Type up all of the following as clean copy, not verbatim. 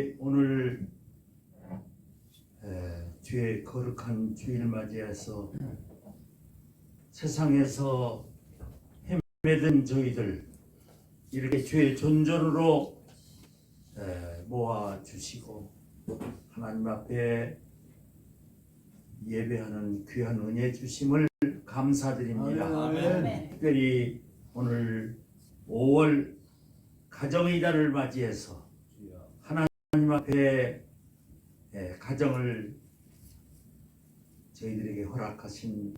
우리 오늘 주의 거룩한 주일 맞이해서 세상에서 헤매던 저희들 이렇게 주의 존전으로 모아주시고 하나님 앞에 예배하는 귀한 은혜 주심을 감사드립니다. 아멘. 특별히 오늘 5월 가정의 달을 맞이해서 하나님 앞에 가정을 저희들에게 허락하신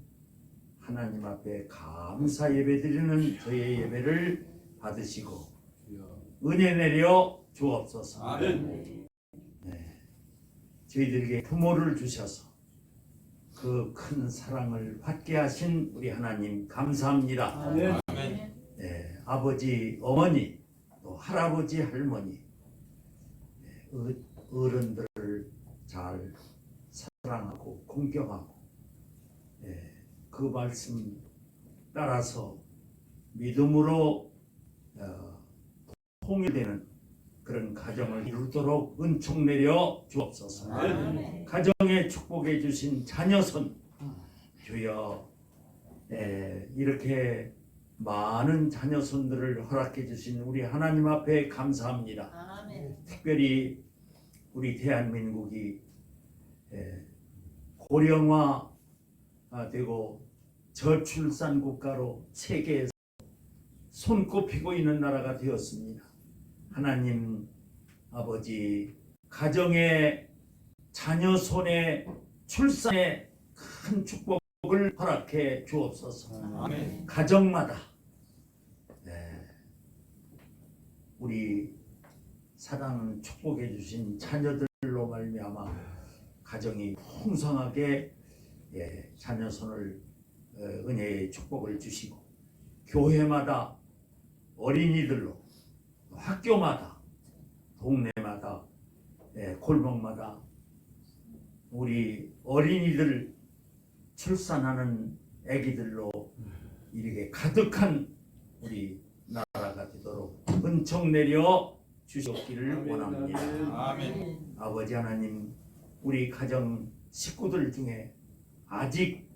하나님 앞에 감사 예배 드리는 저희의 예배를 받으시고 은혜 내려 주옵소서. 아멘. 저희들에게 부모를 주셔서 그 큰 사랑을 받게 하신 우리 하나님 감사합니다. 아멘. 아버지, 어머니, 또 할아버지, 할머니, 어른들을 잘 사랑하고 공경하고 그 말씀 따라서 믿음으로 통일되는 그런 가정을 이루도록 은총 내려 주옵소서. 아멘. 가정에 축복해 주신 자녀손 주여 이렇게 많은 자녀손들을 허락해 주신 우리 하나님 앞에 감사합니다. 아멘. 특별히 우리 대한민국이 고령화 되고 저출산 국가로 세계에서 손꼽히고 있는 나라가 되었습니다. 하나님 아버지, 가정의 자녀손의 출산에 큰 축복을 허락해 주옵소서. 아멘. 가정마다 우리 사랑은 축복해 주신 자녀들로 말미암아 가정이 풍성하게 자녀손을 은혜의 축복을 주시고 교회마다 어린이들로 학교마다 동네마다 골목마다 우리 어린이들 출산하는 아기들로 이렇게 가득한 우리 나라가 되도록 은총 내려 주시기를 원합니다. 아멘. 아버지 하나님, 우리 가정 식구들 중에 아직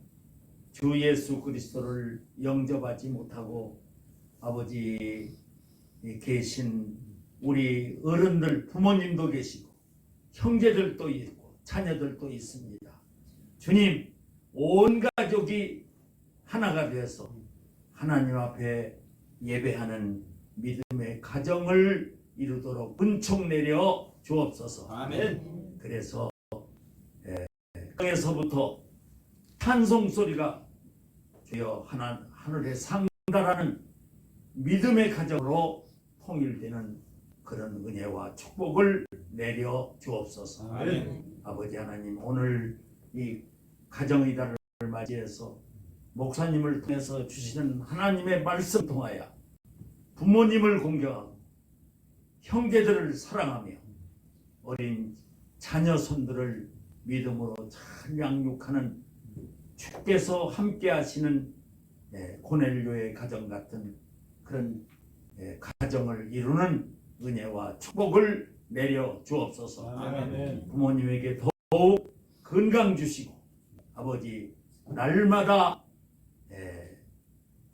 주 예수 그리스도를 영접하지 못하고 아버지 계신 우리 어른들 부모님도 계시고 형제들도 있고 자녀들도 있습니다. 주님, 온 가족이 하나가 되어서 하나님 앞에 예배하는 믿음의 가정을 이루도록 은총 내려 주옵소서. 아멘. 그래서 땅에서부터 찬송 소리가 주여 하늘에 상달하는 믿음의 가정으로 통일되는 그런 은혜와 축복을 내려 주옵소서. 아멘. 아버지 하나님, 오늘 이 가정의 달을 맞이해서 목사님을 통해서 주시는 하나님의 말씀 통하여 부모님을 공경하고 형제들을 사랑하며 어린 자녀손들을 믿음으로 잘 양육하는 주께서 함께 하시는 고넬료의 가정 같은 그런 가정을 이루는 은혜와 축복을 내려 주옵소서. 아멘. 부모님에게 더욱 건강 주시고 아버지 날마다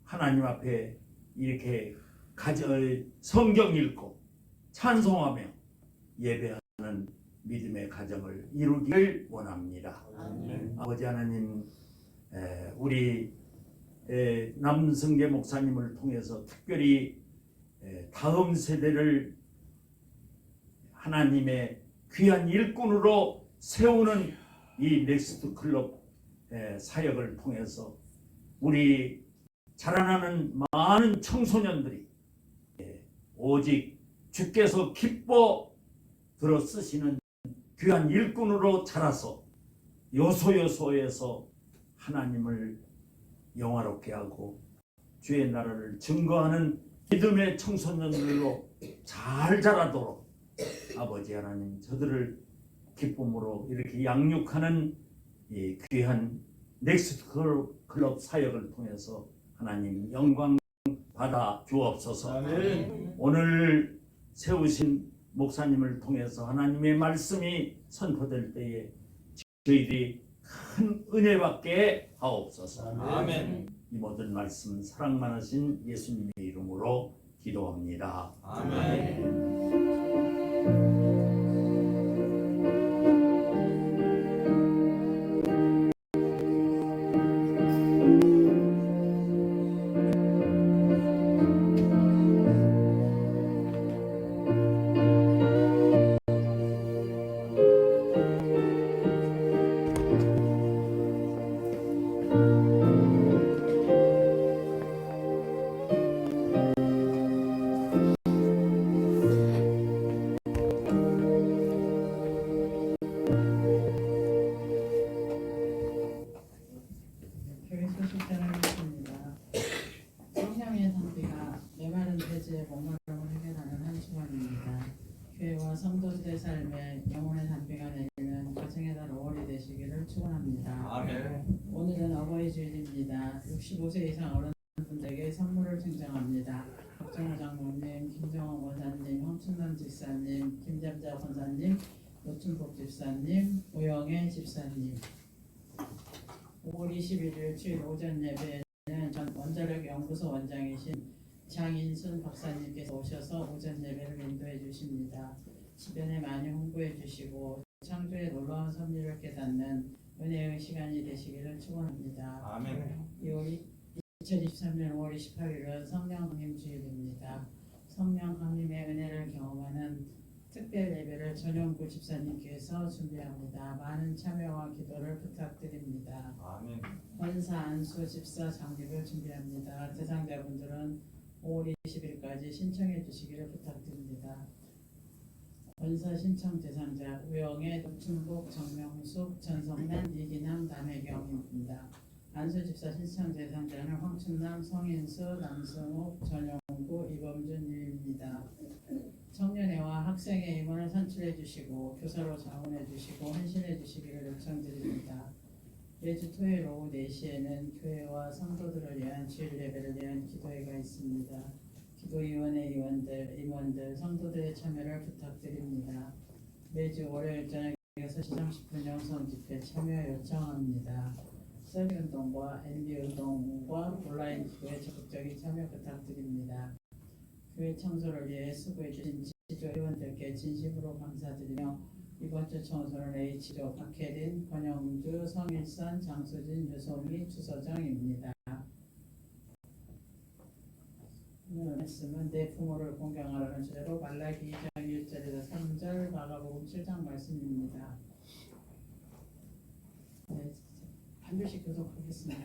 하나님 앞에 이렇게 성경 읽고 찬송하며 예배하는 믿음의 가정을 이루기를 원합니다. 아멘. 아버지 하나님, 우리 남성계 목사님을 통해서 특별히 다음 세대를 하나님의 귀한 일꾼으로 세우는 이 넥스트 클럽 사역을 통해서 우리 자라나는 많은 청소년들이 오직 주께서 기뻐 들어 쓰시는 귀한 일꾼으로 자라서 요소요소에서 하나님을 영화롭게 하고 주의 나라를 증거하는 믿음의 청소년들로 잘 자라도록 아버지 하나님, 저들을 기쁨으로 이렇게 양육하는 이 귀한 넥스트 클럽 사역을 통해서 하나님 영광 받아 주옵소서. 아멘. 오늘 세우신 목사님을 통해서 하나님의 말씀이 선포될 때에 저희들이 큰 은혜 받게 하옵소서. 아멘. 이 모든 말씀 사랑 많으신 예수님의 이름으로 기도합니다. 아멘. 교회 소식 전하겠습니다. 성령의 산비가 메마른 대지의 목마름을 해결하는 한 주간입니다. 교회와 성도들의 삶에 영혼의 산비가 내리는 가정의 달 5월이 되시기를 축원합니다. 아멘. 오늘은 어버이 주일입니다. 65세 이상 어른분들에게 선물을 증정합니다. 박정호 장로님, 김정원 권사님, 황춘남 집사님, 김잠자 권사님, 노춘복 집사님, 오영애 집사님. 5월 21일 주일 오전 예배에는 전 원자력 연구소 원장이신 장인순 박사님께서 오셔서 오전 예배를 인도해 주십니다. 주변에 많이 홍보해 주시고 창조의 놀라운 섭리를 깨닫는 은혜의 시간이 되시기를 축원합니다. 아멘. 2023년 5월 28일은 성령 강림 주일입니다. 성령 강림의 은혜를 경험하는 특별 예배를 전용구 집사님께서 준비합니다. 많은 참여와 기도를 부탁드립니다. 아멘. 권사 안수 집사 장립을 준비합니다. 대상자분들은 5월 20일까지 신청해 주시기를 부탁드립니다. 권사 신청 대상자 우영애, 노충복, 정명숙, 전성난, 이기남, 남혜경입니다. 안수 집사 신청 대상자는 황춘남, 성인수, 남승욱, 전용구, 이범준님입니다. 청년회와 학생회 임원을 선출해 주시고 교사로 자원해 주시고 헌신해 주시기를 요청드립니다. 매주 토요일 오후 4시에는 교회와 성도들을 위한 주일 예배를 위한 기도회가 있습니다. 기도위원회 임원들, 성도들의 참여를 부탁드립니다. 매주 월요일 저녁 6시 30분 영성집회 참여 요청합니다. 셀运동과 NB운동과 온라인 기도에 적극적인 참여 부탁드립니다. 교회 청소를 위해 수고해 주신 지조 회원들께 진심으로 감사드리며 이번 주 청소는 H조 박혜린, 권영주, 성일선, 장수진, 유소미, 주서정입니다. 오늘 말씀은 내 부모를 공경하라는 주제로 말라기 2장 1절에서 3절, 마가복음 7장 말씀입니다. 네, 한 줄씩 교독하겠습니다.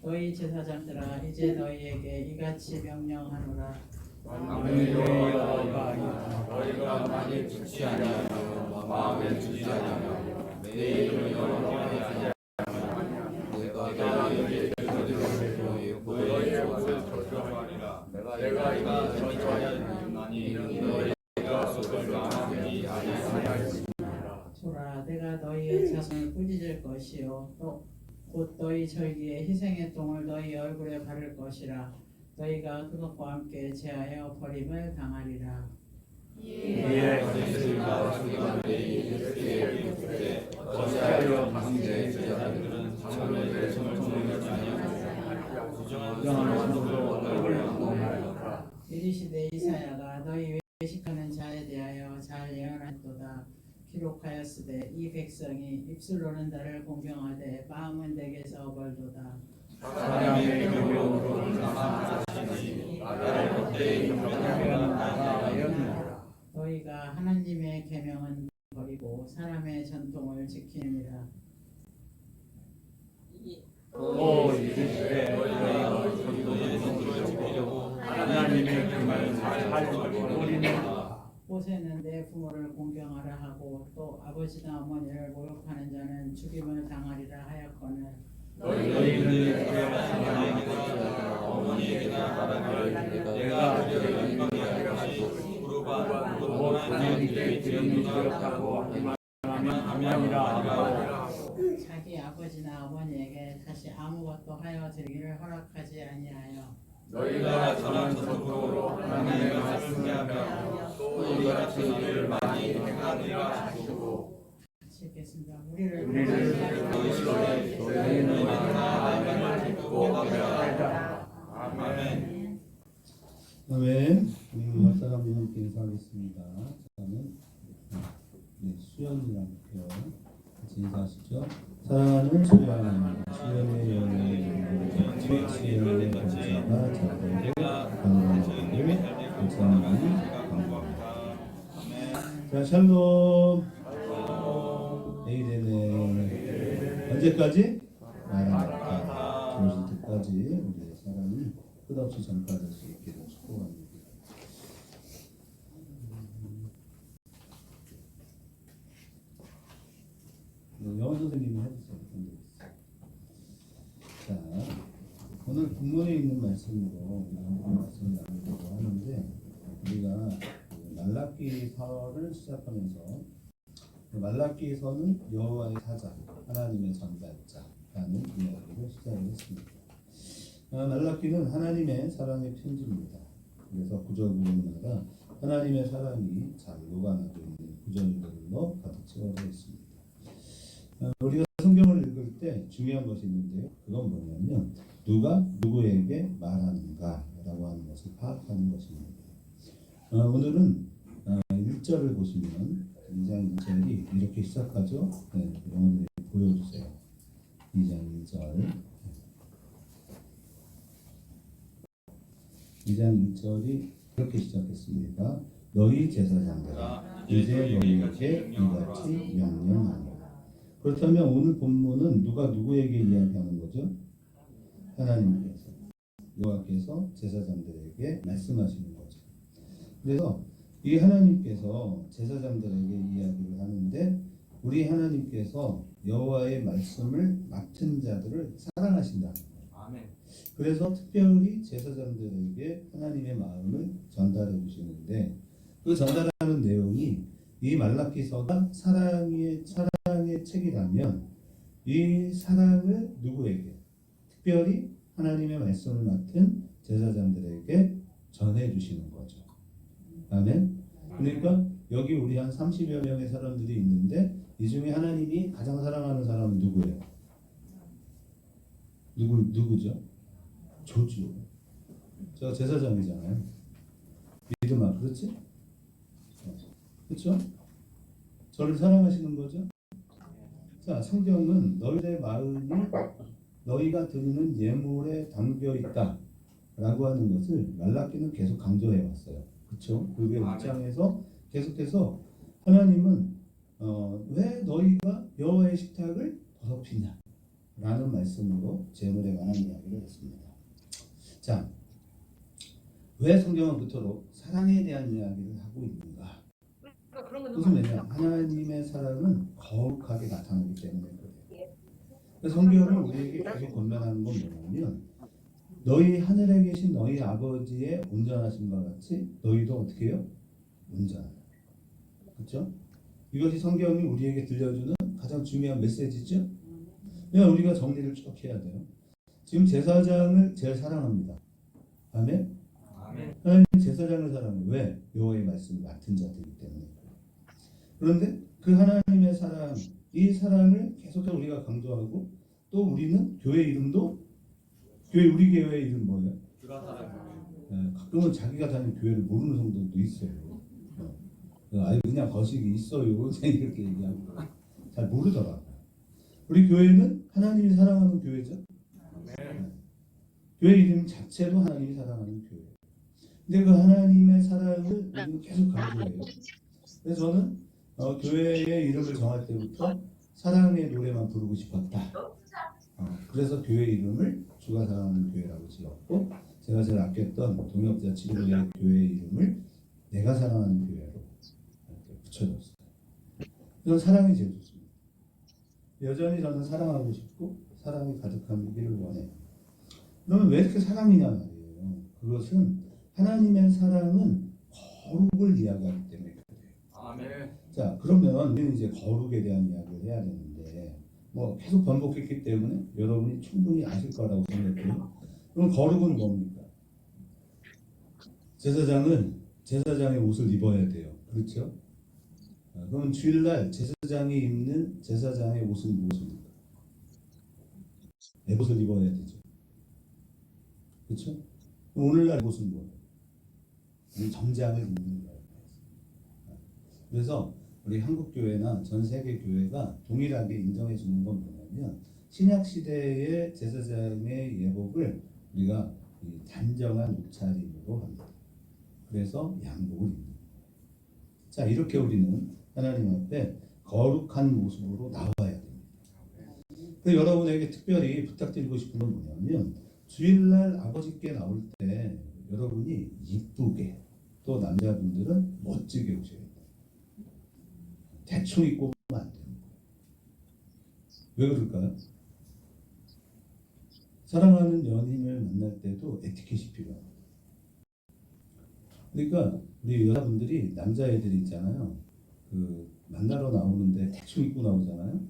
너희 제사장들아 이제 너희에게 이같이 명령하노라. 만민의 여호와가 아니라 너희가 만일 듣지 아니하며 마음에 두지 아니하며 내 이름을 영원히 하지 아니하면 내가 너희에게 들려주고 너희의 옷을 저주하리라. 내가 이미 저주하였나니 너희가 저주하지 아니하리라. 보라, 내가 너희의 자손을 꾸짖을 것이요 또 곧 너희 절기에 희생의 똥을 너희 얼굴에 바를 것이라. 너희가 그것과 함께 제하여 버림을 당하리라. 이에 거짓을과 수기가 내이 예수의 그때 어찌하여 당대 제자들은 장로의 대성을 통하지 아니하고 부정한 성도로 얼굴을 공하였다. 이르시되 이사야가 너희 외식하는 자에 대하여 잘 예언하였도다. 기록하였으되 이 백성이 입술로는 나를 공경하되 마음은 내게서 벌도다. 사람의 경영으로 나만하시니 나를 헛되이 경영하는 나라였느니라. 너희가 하나님의 계명은 버리고 사람의 전통을 지키느니라. 또 이르시되 너희가 너희의 성도를 지키려고 하나님의 경을 잘 지키리라. 모세는 내 부모를 공경하라 하고 또 아버지나 어머니를 모욕하는 자는 죽임을 당하리라 하였거늘 너희는 하나님에게나 어머니에게나 말하기를 내가 그들을 인방하게 하시고 부르바 하나님께 드렸다고 하면 아니라. 자기 아버지나 어머니에게 다시 아무것도 하여 드리기를 허락하지 아니하여 너희가 전한 전통으로 하나님의 말씀을 하며 또 이같이 일을 많이 행하니라 하시고 같이 읽겠습니다. 우리를 너희시로에 너희는 하나님을 듣고 하며 아멘. 아멘. 우리 역사 감독 함께 인사하겠습니다. 저는 수연이랑요. 같이 인사하시죠. 사랑하는 수연, 수연의 연애, 수연의 권사가 자고로 건강하기를 감사합니다. 자, 샬롬. 에이데네. 언제까지? 들어오실 때까지 우리의 사랑이 끝없이 전파될 수 있기를 축복합니다. 영어 선생님이 해주세요. 자, 오늘 본문에 있는 말씀으로 우리가 말씀을 나누려고 하는데 우리가 말라기서를 시작하면서 말라기서는 여호와의 사자, 하나님의 전달자라는 이야기를 시작을 했습니다. 말라기는 하나님의 사랑의 편지입니다. 그래서 구절구절마다 하나님의 사랑이 잘 녹아나고 있는 구절들로 가득 채워져 있습니다. 우리가 성경을 읽을 때 중요한 것이 있는데요. 그건 뭐냐면 누가 누구에게 말하는가라고 하는 것을 파악하는 것입니다. 오늘은 1절을 보시면 2장 1절이 이렇게 시작하죠. 영어들이 보여주세요. 2장 1절 2장 1절이 이렇게 시작했습니다. 너희 제사장들아 이제 너희에게 이같이 명령하노라. 그렇다면 오늘 본문은 누가 누구에게 이야기하는 거죠? 하나님께서, 여호와께서 제사장들에게 말씀하시는 거죠. 그래서 이 하나님께서 제사장들에게 이야기를 하는데 우리 하나님께서 여호와의 말씀을 맡은 자들을 사랑하신다. 아멘. 그래서 특별히 제사장들에게 하나님의 마음을 전달해 주시는데 그 전달하는 내용이 이 말라기서가 사랑의 책이라면 이 사랑을 누구에게? 특별히 하나님의 말씀을 맡은 제사장들에게 전해 주시는 거죠. 아멘. 그러니까 여기 우리 한 30여 명의 사람들이 있는데 이 중에 하나님이 가장 사랑하는 사람은 누구예요? 누구죠? 저주요. 제가 제사장이잖아요. 믿음아, 그렇지? 그렇죠? 저를 사랑하시는 거죠? 자, 성경은 너희의 마음이 너희가 드리는 예물에 담겨 있다 라고 하는 것을 말라기는 계속 강조해 왔어요. 그렇죠? 그게 1장에서 계속해서 하나님은 왜 너희가 여호와의 식탁을 더럽히냐 라는 말씀으로 제물에 관한 이야기를 했습니다. 자, 왜 성경은 그토록 사랑에 대한 이야기를 하고 있는가? 무슨 말이냐? 하나님의 사랑은 거룩하게 나타나기 때문에 그래요. 성경은 우리에게 계속 권면하는 건 뭐냐면 너희 하늘에 계신 너희 아버지의 온전하심과 같이 너희도 어떻게 해요? 온전하다. 그렇죠? 이것이 성경이 우리에게 들려주는 가장 중요한 메시지죠. 그냥 우리가 정리를 쭉 해야 돼요. 지금 제사장을 제일 사랑합니다. 아멘? 하나님 제사장을 사랑해요. 왜? 여호와의 말씀을 맡은 자들이기 때문에. 그런데 그 하나님의 사랑, 이 사랑을 계속해서 우리가 강조하고 또 우리는 교회 이름도 우리 교회 이름 뭐예요? 가끔은 자기가 다니는 교회를 모르는 성도도 있어요. 아니 그냥 거식이 있어요. 이렇게 얘기하고 잘 모르더라고요. 우리 교회는 하나님이 사랑하는 교회죠. 교회 이름 자체도 하나님이 사랑하는 교회. 근데 그 하나님의 사랑을 우리는 계속 강조해요. 그래서 저는 교회의 이름을 정할 때부터 사랑의 노래만 부르고 싶었다. 그래서 교회 이름을 주가 사랑하는 교회라고 지었고 제가 제일 아꼈던 동역자 치료의 교회 이름을 내가 사랑하는 교회로 이렇게 붙여줬어요. 이런 사랑이 제일 좋습니다. 여전히 저는 사랑하고 싶고 사랑이 가득하기를 원해요. 그러면 왜 이렇게 사랑이냐 말이에요. 그것은 하나님의 사랑은 거룩을 이야기하기 때문에 그래요. 아멘. 자, 그러면 우리는 이제 거룩에 대한 이야기를 해야 되는데 뭐 계속 반복했기 때문에 여러분이 충분히 아실 거라고 생각해요. 그럼 거룩은 뭡니까? 제사장은 제사장의 옷을 입어야 돼요. 그렇죠? 그럼 주일날 제사장이 입는 제사장의 옷은 무엇입니까? 에봇을 입어야 되죠. 그렇죠? 그럼 오늘날 옷은 뭐예요? 정장을 입는 거예요. 그래서 우리 한국 교회나 전 세계 교회가 동일하게 인정해 주는 건 뭐냐면 신약 시대의 제사장의 예복을 우리가 이 단정한 옷차림으로 합니다. 그래서 양복을 입는 거예요. 자, 이렇게 우리는 하나님 앞에 거룩한 모습으로 나와야 됩니다. 그래서 여러분에게 특별히 부탁드리고 싶은 건 뭐냐면 주일날 아버지께 나올 때 여러분이 이쁘게, 또 남자분들은 멋지게 오셔야 돼요. 대충 입고 오면 안 돼요. 왜 그럴까요? 사랑하는 연인을 만날 때도 에티켓이 필요합니다. 그러니까 우리 여자분들이 남자애들이 있잖아요. 그 만나러 나오는데 대충 입고 나오잖아요.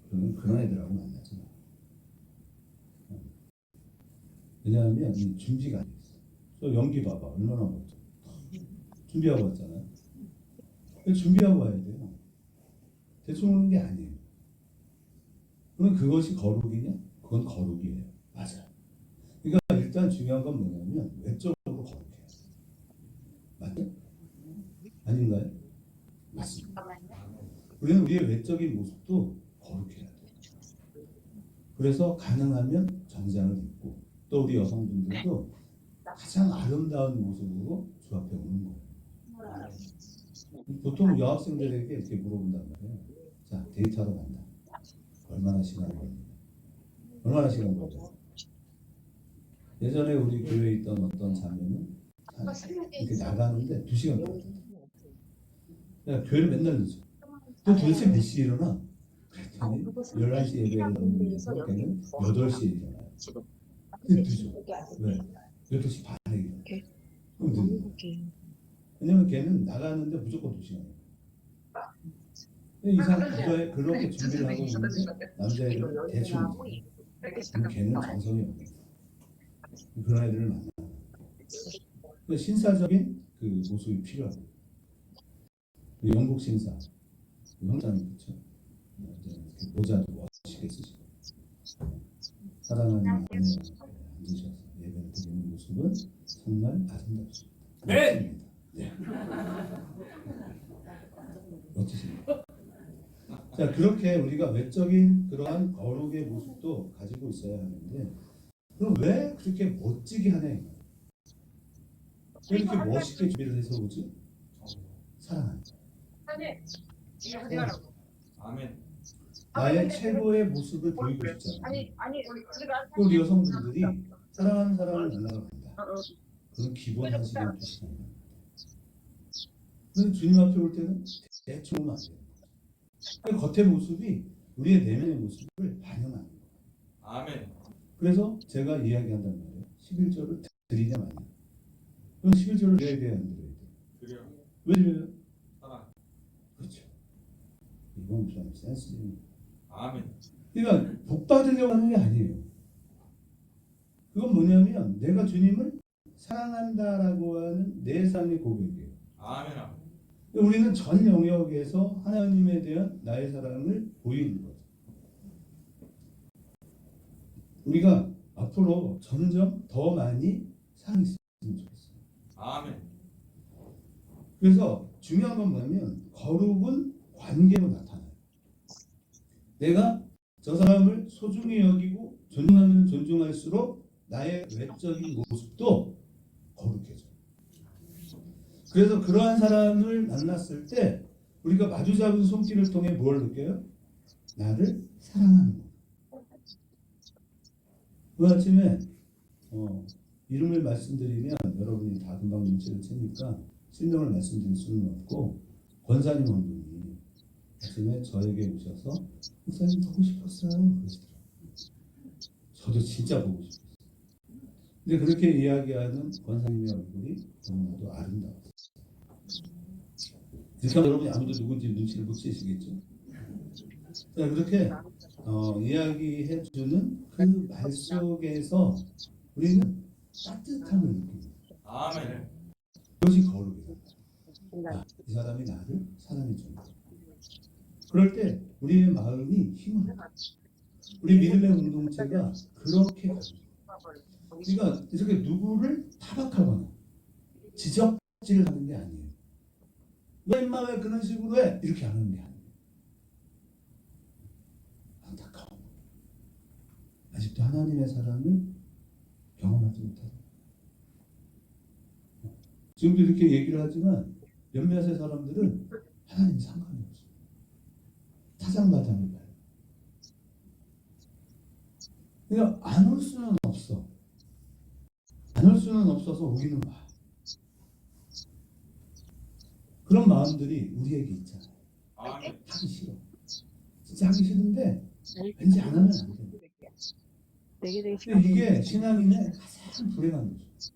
그러면 그런 애들하고 만나지 마. 왜냐하면 이 준비가 안 돼 있어. 저 연기 봐봐. 얼마나 멋져. 준비하고 왔잖아요. 준비하고 와야 돼요. 대충 오는 게 아니에요. 그럼 그것이 거룩이냐? 그건 거룩이에요. 맞아요. 그러니까 일단 중요한 건 뭐냐면 외적으로 거룩해요. 맞죠? 아닌가요? 맞습니다. 우리는 우리의 외적인 모습도 거룩해야 돼요. 그래서 가능하면 정장을 입고 또 우리 여성분들도 가장 아름다운 모습으로 주 앞에 오는 거예요. 보통 여학생들에게 이렇게 물어본단 말이에요. 자, 데이트하러 간다. 얼마나 시간 걸립니까? 얼마나 시간 걸려요? 예전에 우리 교회에 있던 어떤 자매는 이렇게 나가는데 2시간 걸렸어요. 교회를 맨날 늦어. 또 도대체 몇 시에 일어나? 그랬더니 11시 예배를 너무 위해서 걔는 8시에 일어나요. 늦어. 왜? 8시 반에 일어나. 그럼 늦는 거야. 왜냐면 걔는 나가는데 무조건 2시간이에요. 이상 그렇게 준비를 하고 있는데 남자애들은 대충 그럼 걔는 정성이 없는 거예요. 그런 애들을 만나는 거예요. 신사적인 그 모습이 필요하고 영국 신사 형제는 그렇죠. 모자도 멋있게 쓰시고 사랑하는 아내와 앉으셔서 예배를 드리는 모습은 정말 아름답습니다. 네. 네. 멋지십니다. 자, 그렇게 우리가 외적인 그러한 거룩의 모습도 가지고 있어야 하는데 그럼 왜 그렇게 멋지게 하냐? 왜 이렇게 멋있게 준비를 해서 오지? 사랑하니까. 아멘. 나의 최고의 모습을 보이고 싶잖아요. 우리 여성분들이 사랑하는 사람을 만나러 간다. 그건 기본 한식의 뜻이잖아요. 그래서 주님 앞에 올 때는 대충 오면 안 돼요. 겉의 모습이 우리의 내면의 모습을 반영하는 거예요. 아멘. 그래서 제가 이야기한단 말이에요. 11조를 드리냐 마냐. 그럼 11조를 드려야 돼요, 안 드려야 돼요? 드려. 왜 드려요? 사랑. 그렇죠. 이건 좀 센스입니다. 아멘. 그러니까 복 받으려고 하는 게 아니에요. 그건 뭐냐면 내가 주님을 사랑한다라고 하는 내 삶의 고백이에요. 아멘. 아멘. 우리는 전 영역에서 하나님에 대한 나의 사랑을 보이는 거죠. 우리가 앞으로 점점 더 많이 사랑했으면 좋겠어요. 아멘. 그래서 중요한 건 뭐냐면 거룩은 관계로 나타나요. 내가 저 사람을 소중히 여기고 존중하면 존중할수록 나의 외적인 모습도 거룩해져요. 그래서 그러한 사람을 만났을 때 우리가 마주 잡은 손길을 통해 뭘 느껴요? 나를 사랑하는 거. 그 아침에 이름을 말씀드리면 여러분이 다 금방 눈치를 채니까 실명을 말씀드릴 수는 없고 권사님 한 분이 아침에 저에게 오셔서 목사님 보고 싶었어요 그러시더라고요. 저도 진짜 보고 싶었어요. 근데 그렇게 이야기하는 권사님의 얼굴이 너무나도 아름다웠어요. 그러니까 여러분이 아무도 누군지 눈치를 못 채시겠죠. 자, 그렇게 이야기해주는 그 말 속에서 우리는 따뜻함을 느낍니다. 아멘. 그것이 거룩이다. 아, 이 사람이 나를 사랑해 준다. 그럴 때 우리의 마음이 힘을 얻어. 우리 믿음의 공동체가 그렇게 가요. 그러니까 이렇게 누구를 타박하거나 지적질을 하는 게 아니에요. 너 임마 왜 그런 식으로 해? 이렇게 하는 게 아니에요. 안타까워. 아직도 하나님의 사랑을 경험하지 못하고 지금도 이렇게 얘기를 하지만 몇몇의 사람들은 하나님 상관이 없어요. 타장마장을 봐요. 그러니까 안 올 수는 없어. 안 올 수는 없어서 오기는 와. 그런 마음들이 우리에게 있잖아요. 하기 싫어. 진짜 하기 싫은데 왠지 안 하면 안 돼. 근데 이게 신앙인의 가장 불행한 거죠.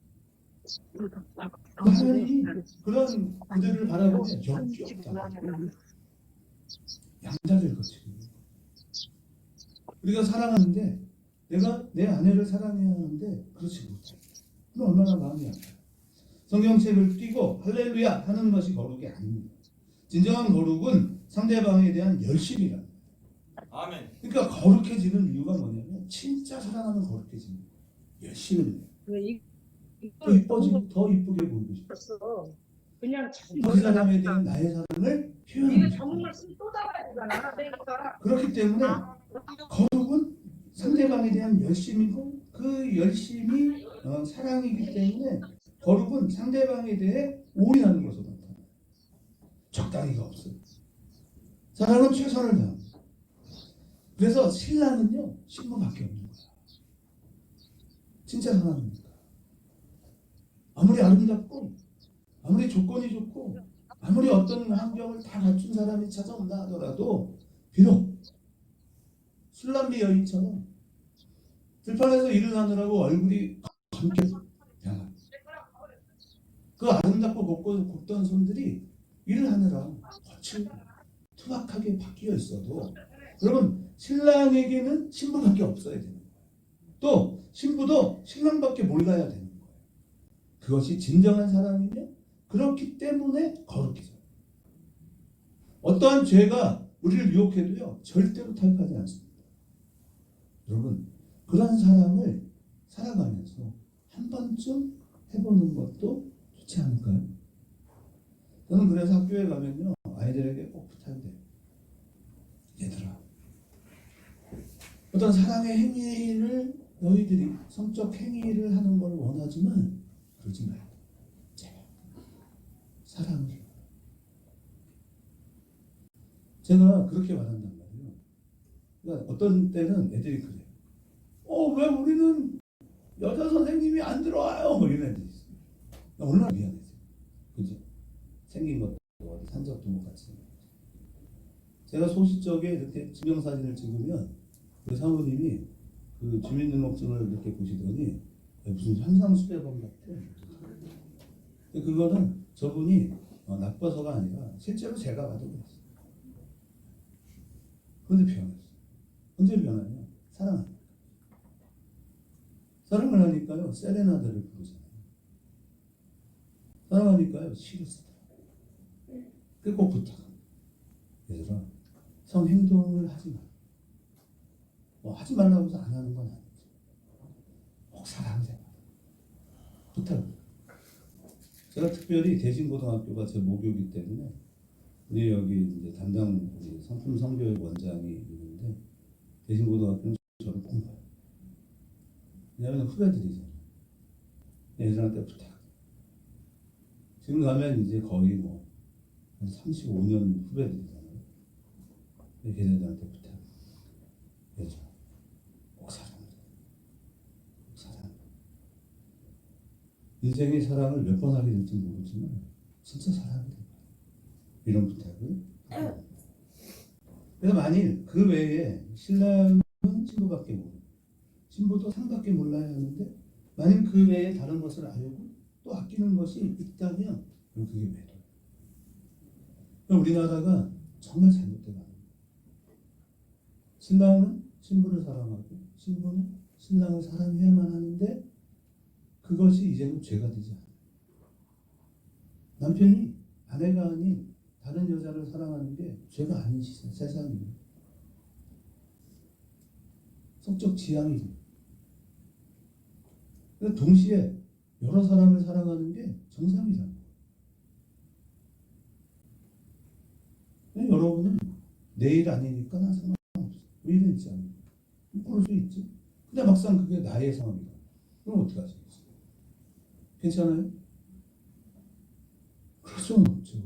하나님이 그런 그들을 바라보면 역기 없다. 양자를 거치고 우리가 사랑하는데 내가 내 아내를 사랑해야 하는데 그렇지 못해. 그럼 얼마나 마음이 아파요. 성경책을 띄고 할렐루야 하는 것이 거룩이 아닙니다. 진정한 거룩은 상대방에 대한 열심이라. 아멘. 그러니까 거룩해지는 이유가 뭐냐면 진짜 사랑하면 거룩해지는 거예요. 열심을 내요. 더 이뻐지고 더 이쁘게 보이고 싶어. 그냥 그 사람에 대한 나의 사랑을 표현하고 싶어. 정말 쏟아가야 되잖아. 그러니까 그렇기 때문에 거룩은 상대방에 대한 열심이고 그 열심이 사랑이기 때문에 거룩은 상대방에 대해 올인하는 것으로 나타나요. 적당히가 없어요. 사랑은 최선을 다합니다. 그래서 신랑은요 신부밖에 없는 거야. 진짜 사랑합니까? 아무리 아름답고 아무리 조건이 좋고 아무리 어떤 환경을 다 갖춘 사람이 찾아온다 하더라도 비록 술람비 여인처럼 들판에서 일을 하느라고 얼굴이 검게 변합니다. 그 아름답고 곱던 손들이 일을 하느라 거칠고 투박하게 바뀌어 있어도 여러분 신랑에게는 신부밖에 없어야 되는 거예요. 또 신부도 신랑밖에 몰라야 되는 거예요. 그것이 진정한 사랑이며 그렇기 때문에 거룩해져요. 어떠한 죄가 우리를 유혹해도요 절대로 타협하지 않습니다. 여러분 그런 사랑을 살아가면서 한 번쯤 해보는 것도 좋지 않을까요? 저는 그래서 학교에 가면요 아이들에게 꼭 부탁해요. 얘들아 어떤 사랑의 행위를 너희들이 성적 행위를 하는 걸 원하지만 그러지 말고 제발 사랑을 해. 제가 그렇게 말한단 말이에요. 그러니까 어떤 때는 애들이 그래요. 왜 우리는 여자 선생님이 안 들어와요? 뭐 이런 애들이 있어요. 얼마나 미안해요. 그죠? 생긴 것도 어디 산적도 못 같이 생겼죠. 제가 소시적에 이렇게 증명사진을 찍으면 그 사모님이 그 주민등록증을 이렇게 보시더니 무슨 현상수배범 같아. 그거는 저분이 나빠서가 아니라 실제로 제가 봐도 그랬어요. 그런데 변했어요. 언제 변하냐? 사랑합니다. 사랑을 하니까요 세레나데를 부르잖아요. 사랑하니까요 시를 쓰더라고요. 꼭 부탁합니다. 얘들아 성행동을 하지 마. 하지 말라고 해서 안 하는 건 아니죠. 꼭 사랑하세요. 부탁합니다. 제가 특별히 대신고등학교가 제 모교이기 때문에 우리 여기 이제 담당 우리 상품 성교육 원장이 있는데 대신고등학교는 저를 꼭 봐요. 왜냐하면 후배들이잖아요. 애들한테 부탁. 지금 가면 이제 거의 한 35년 후배들이잖아요. 걔네들한테 부탁. 여자 꼭 사랑해. 사랑. 인생의 사랑을 몇 번 하게 될지 모르지만 진짜 사랑이 돼요. 이런 부탁을. 그래서 만일 그 외에 신랑은 신부밖에 모르고 신부도 상밖에 몰라야 하는데 만일 그 외에 다른 것을 알고 또 아끼는 것이 있다면 그게 매도예요. 우리나라가 정말 잘못된 거예요. 신랑은 신부를 사랑하고 신부는 신랑을 사랑해야만 하는데 그것이 이제는 죄가 되지 않아요. 남편이 아내가 아닌 다른 여자를 사랑하는 게 죄가 아닌 세상이에요. 성적 지향이죠. 동시에 여러 사람을 사랑하는 게 정상이잖아요. 여러분은 내일 아니니까 난 상관없어. 왜 이러지 않아요? 그럴 수 있지. 근데 막상 그게 나의 상황이다. 그럼 어떻게 하시겠어요? 괜찮아요? 그럴 수는 없죠.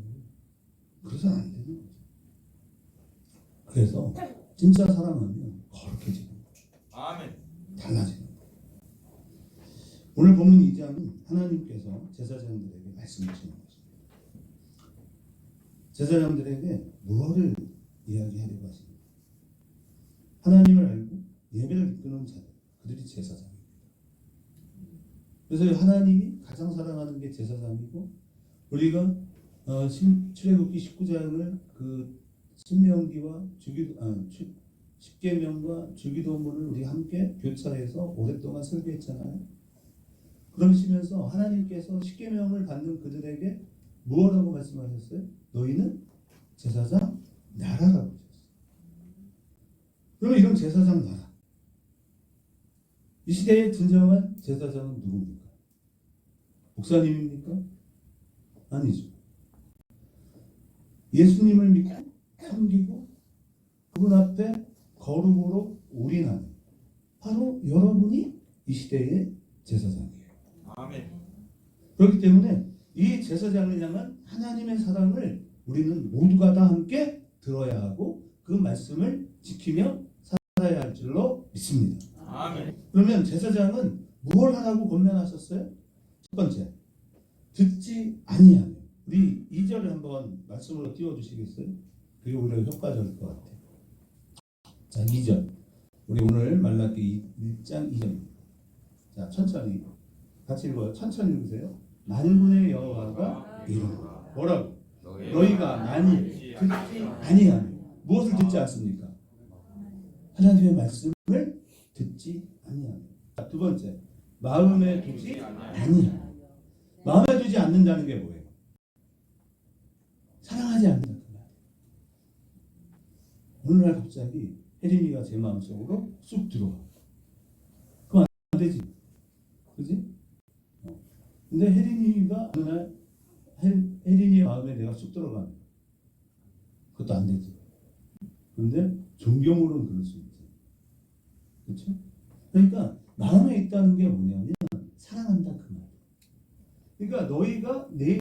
그래서는 안 되는 거죠. 그래서 진짜 사랑하면 거룩해지는 거죠. 아멘. 달라지는 거예요. 오늘 본문 2장은 하나님께서 제사장들에게 말씀하시는 것입니다. 제사장들에게 무엇을 이야기하려고 하십니까? 하나님을 알고 예배를 이끄는 자들, 그들이 제사장입니다. 그래서 하나님이 가장 사랑하는 게 제사장이고, 우리가 출애굽기 19장을 그 신명기와 십계명과 주기도문을 우리 함께 교차해서 오랫동안 설교했잖아요. 그러시면서 하나님께서 십계명을 받는 그들에게 무엇라고 말씀하셨어요? 너희는 제사장 나라라고 하셨어요. 그러면 이런 제사장 나라, 이 시대의 진정한 제사장은 누굽니까? 목사님입니까? 아니죠. 예수님을 믿고 섬기고 그분 앞에 거룩으로 올인하는 바로 여러분이 이 시대의 제사장이에요. 아멘. 그렇기 때문에 이 제사장을 향한 하나님의 사랑을 우리는 모두가 다 함께 들어야 하고 그 말씀을 지키며 살아야 할 줄로 믿습니다. 아멘. 그러면 제사장은 무엇을 하라고 권면하셨어요? 첫 번째, 듣지 아니하며. 우리 2절을 한번 말씀으로 띄워주시겠어요? 그게 오히려 효과적일 것 같아요. 자, 2절. 우리 오늘 말라기 1장 2절입니다. 자, 천천히 같이 읽어요. 천천히 읽으세요. 만군의 여호와가 이르노라. 뭐라고? 너희가 만일 듣지 아니하며. 무엇을 듣지 않습니까? 하나님의 말씀을 듣지 아니하며. 자, 두 번째, 마음에 두지 아니하며. 마음에 두지 않는다는 게 뭐예요? 사랑하지 않는다 그 말이에요. 어느 날 갑자기 혜린이가 제 마음속으로 쑥 들어와. 그럼 안 되지, 그지? 근데 혜린이가 어느 날 혜린이의 마음에 내가 쑥 들어가면 그것도 안 되지. 근데 종교물은 그럴 수 있지, 그렇죠? 그러니까 마음에 있다는 게 뭐냐면 사랑한다 그 말. 그러니까 너희가 이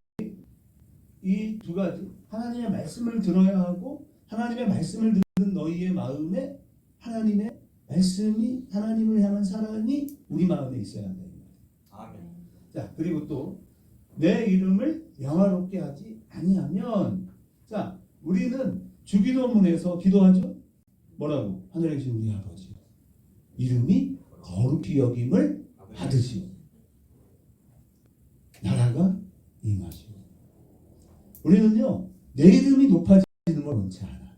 두 가지, 하나님의 말씀을 들어야 하고 하나님의 말씀을 듣는 너희의 마음에 하나님의 말씀이, 하나님을 향한 사랑이 우리 마음에 있어야 한다. 아멘. 자, 그리고 또 내 이름을 영화롭게 하지 아니하면, 자, 우리는 주기도문에서 기도하죠. 뭐라고? 하늘에 계신 우리 아버지 이름이 거룩히 여김을 받으시오. 나라가 임하시오. 우리는요, 내 이름이 높아지는 걸 원치 않아.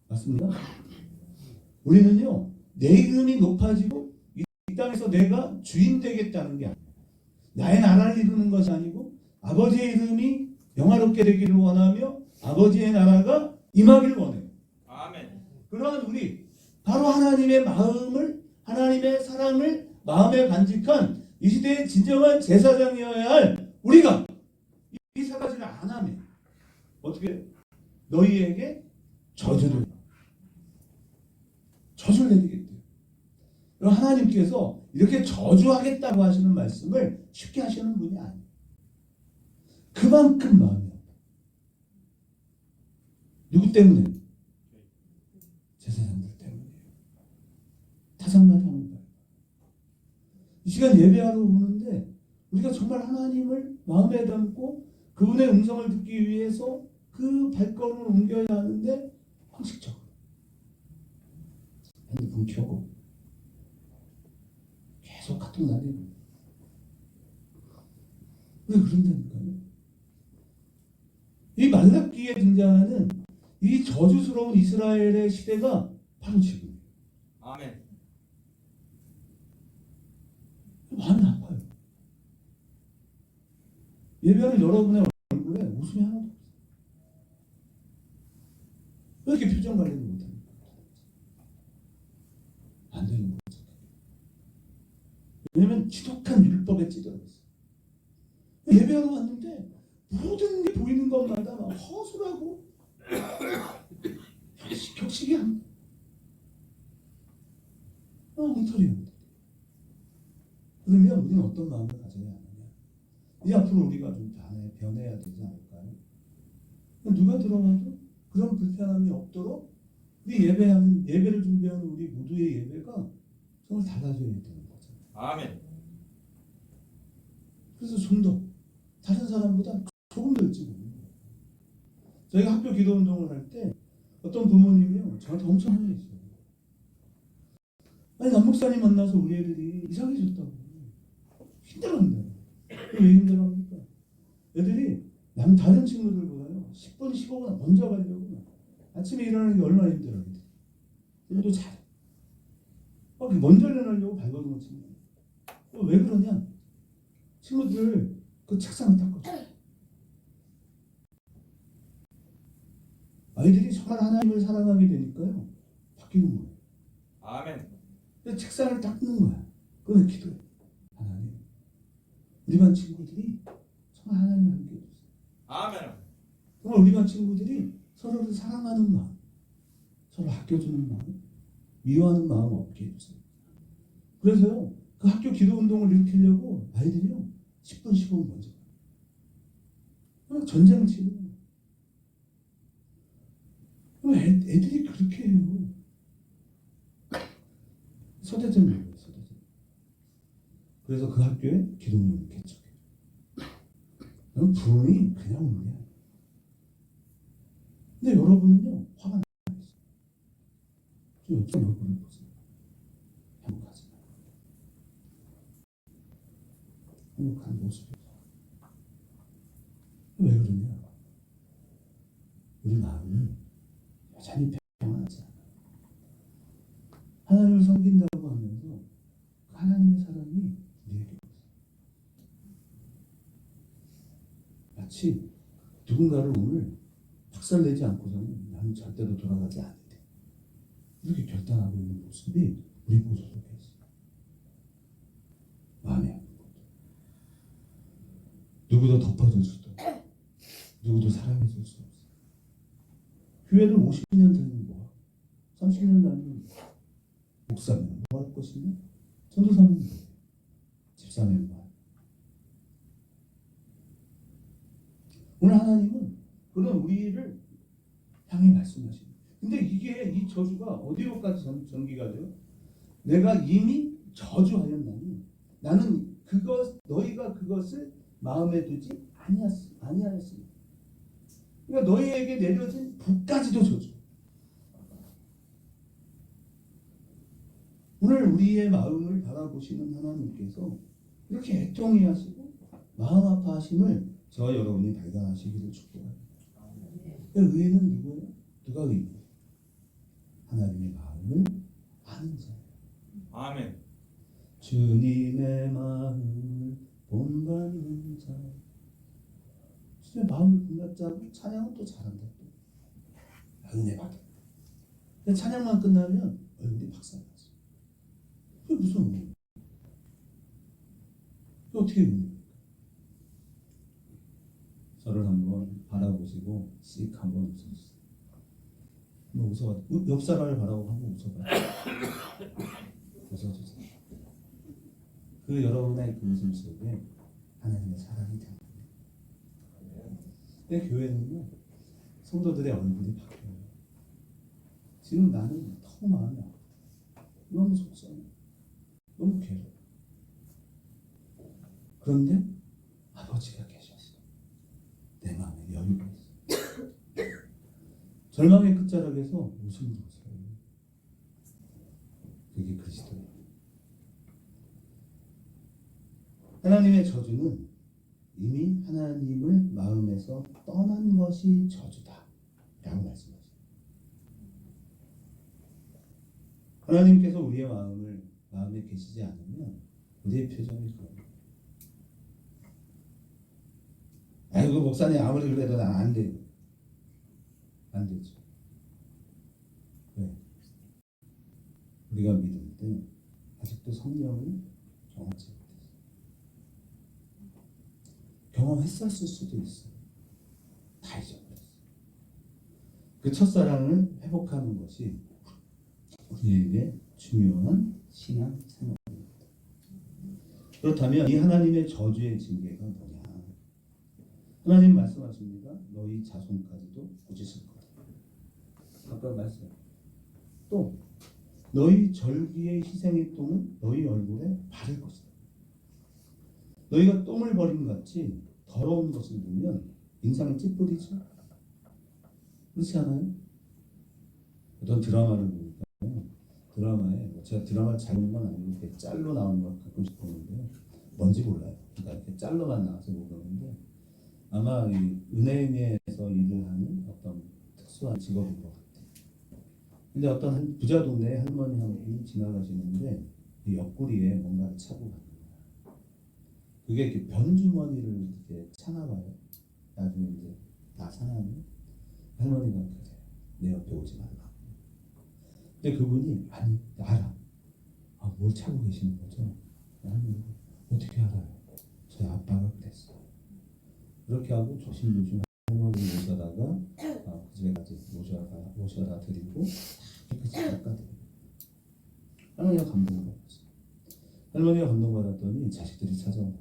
맞습니까? 우리는요, 내 이름이 높아지고 이 땅에서 내가 주인 되겠다는 게 아니에요. 나의 나라를 이루는 것이 아니고 아버지의 이름이 영화롭게 되기를 원하며 아버지의 나라가 임하기를 원해요. 아멘. 그러한 우리, 바로 하나님의 마음을, 하나님의 사랑을 마음에 간직한 이 시대의 진정한 제사장이어야 할 우리가 이 세 가지를 안 하면 어떻게 너희에게 저주를 내리겠대요. 그럼 하나님께서 이렇게 저주하겠다고 하시는 말씀을 쉽게 하시는 분이 아니에요. 그만큼 마음이 아파요. 누구 때문에? 제사장들 때문이에요. 타성만 하는 거예요. 이 시간 예배하러 오는데 우리가 정말 하나님을 마음에 담고 그분의 음성을 듣기 위해서 그 발걸음을 옮겨야 하는데 형식적으로 핸드폰 켜고 계속 카톡 날리고, 왜 그런다니까요? 이 말라기에 등장하는 이 저주스러운 이스라엘의 시대가 바로 지금이에요. 아멘. 마음이 아파요. 예배하는 여러분의 얼굴 얼굴에 웃음이 하나도 없어. 왜 이렇게 표정 관리를 못합니까? 안 되는 거죠. 왜냐면 지독한 율법에 찌들어 있어. 예배하러 왔는데 모든 게 보이는 것마다 막 허술하고 격식이 안 엉터리입니다. 그러면 우리는 어떤 마음을 가져야 하느냐? 이 앞으로 우리가 좀 변해야 되지 않을까요? 누가 들어와도 그런 불편함이 없도록 우리 예배를 준비하는 우리 모두의 예배가 정말 달라져야 되는 거죠. 아멘. 그래서 좀 더 다른 사람보다 조금 더 일찍 오는 거예요. 저희가 학교 기도 운동을 할 때 어떤 부모님이요 저한테 엄청 화내셨어요. 아니 남 목사님 만나서 우리 애들이 이상해졌다고 힘들어한다. 왜 힘들어합니까? 애들이 다른 친구들보다요 10분 15분 먼저 가려고 아침에 일어나는 게 얼마나 힘들어요. 또 잘해. 먼저 일어나려고 발버둥을 치는 거예요. 왜 그러냐? 친구들 그 책상을 닦아줘. 아이들이 정말 하나님을 사랑하게 되니까요 바뀌는 거예요. 아멘. 그래서 책상을 닦는 거야. 그걸 기도해. 하나님, 우리 반 친구들이 정말 하나님을 함께 해주세요. 아멘. 정말 우리 반 친구들이 서로를 사랑하는 마음, 서로 아껴주는 마음, 미워하는 마음 없게 해주세요. 그래서요 그 학교 기도 운동을 일으키려고 아이들이요 10분 15분 먼저 그냥 전쟁을 치는 거예요. 애들이 그렇게 해요. 서대전이에요. 서대전. 그래서 그 학교에 기도문을 개척해요. 부흥이 그냥 오는 게 아니에요. 근데 여러분은요 화가 나 있어요. 저 옆에 얼굴을 보세요. 행복하지 마요. 행복한 모습이 왜 그러냐? 우리 마음이 여전히 평안하지 않아요. 하나님을 섬긴다고 하면서 하나님의 사랑이 우리에게 없어요. 마치 누군가를 오늘 박살내지 않고서는 나는 절대로 돌아가지 않을 때 이렇게 결단하고 있는 모습이 우리 모습 속에 있어요. 마음이 아픈 거죠. 누구도 덮어줄 수도 없고 누구도 사랑해줄 수 없어요. 교회를 50년 다니면 뭐야? 30년 다니면 뭐야? 목사면 뭐 할 것이냐? 전도사면 뭐예요? 집사면 뭐야? 오늘 하나님은 그런 우리를 향해 말씀하십니다. 근데 이 저주가 어디로까지 전기가 돼요? 내가 이미 저주하였나니 나는 너희가 그것을 마음에 두지 아니하였습니다. 그러니까 너희에게 내려진 복까지도 저주. 오늘 우리의 마음을 바라보시는 하나님께서 이렇게 애통해 하시고 마음 아파하심을 저와 여러분이 발견하시기를 축복합니다. 의인은 누구예요? 누가 의인이에요? 하나님의 마음을 아는 자예요. 아멘. 주님의 마음을 본받는 자. 주님의 마음을 본받는 자고 찬양은 또 잘한다. 은혜 받아. 근데 찬양만 끝나면 얼굴이 박살났어. 그게 무슨 의미예요? 그게 어떻게 의미입니까? 저를 한번 바라보시고 씩 한번 웃어주세요. 웃어봐. 옆 사람을 바라보고 한번 웃어봐. 웃어주세요. 그 여러분의 그 웃음 속에 하나님의 사랑이 담깁니다. 내 교회는요 성도들의 얼굴이 바뀌어요. 지금 나는 너무 마음이 아파. 너무 속상해. 너무 괴로워. 그런데 아버지가 계셨어. 내 마음에 여유가 있어. 절망의 끝자락에서 웃음을 보세요. 그게 그리스도예요. 하나님의 저주는 이미 하나님을 마음에서 떠난 것이 저주다 라고 말씀하십니다. 하나님께서 우리의 마음에 계시지 않으면 우리의 표정이 그럽니다. 아이고 목사님 아무리 그래도 난 안 돼요. 안 되죠. 왜? 우리가 믿을 때 아직도 성령을 경험하지 못했어요. 경험했었을 수도 있어요. 다 잊어버렸어요. 그 첫사랑을 회복하는 것이 우리에게 중요한 신앙 생활입니다. 그렇다면 이 하나님의 저주의 징계가 뭐냐? 하나님 말씀하십니다. 너희 자손까지도 꾸짖을 거다. 아까 말씀. 또 너희 절기의 희생의 똥은 너희 얼굴에 바를 것이다. 너희가 똥을 버린 같이 더러운 것을 보면 인상을 찌푸리죠. 그렇지 않아요? 어떤 드라마를 보니까 드라마에 제가 드라마를 잘 보는 건 아니고 이렇게 짤로 나오는 걸 가끔씩 보는데 뭔지 몰라요. 그러니까 이렇게 짤로만 나와서 보는데 아마 이 은행에서 일을 하는 어떤 특수한 직업인 것 같아요. 근데 어떤 한 부자 동네 할머니 한 분이 지나가시는데 이 옆구리에 뭔가를 차고 가는 거예요. 그게 이렇게 변주머니를 이렇게 차나 봐요. 나중에 이제 다 사나면 할머니가 그래. 내 옆에 오지 말라. 근데 그분이 아니 알아. 아, 뭘 차고 계시는 거죠? 할머니가 어떻게 알아요? 저희 아빠가 그랬어요. 그렇게 하고 조심조심 할머니 모셔다가 그 집에까지 모셔다 드리고 깨끗이 닦아드리고 할머니가 감동을 받았어요. 할머니가 감동받았더니 자식들이 찾아와요.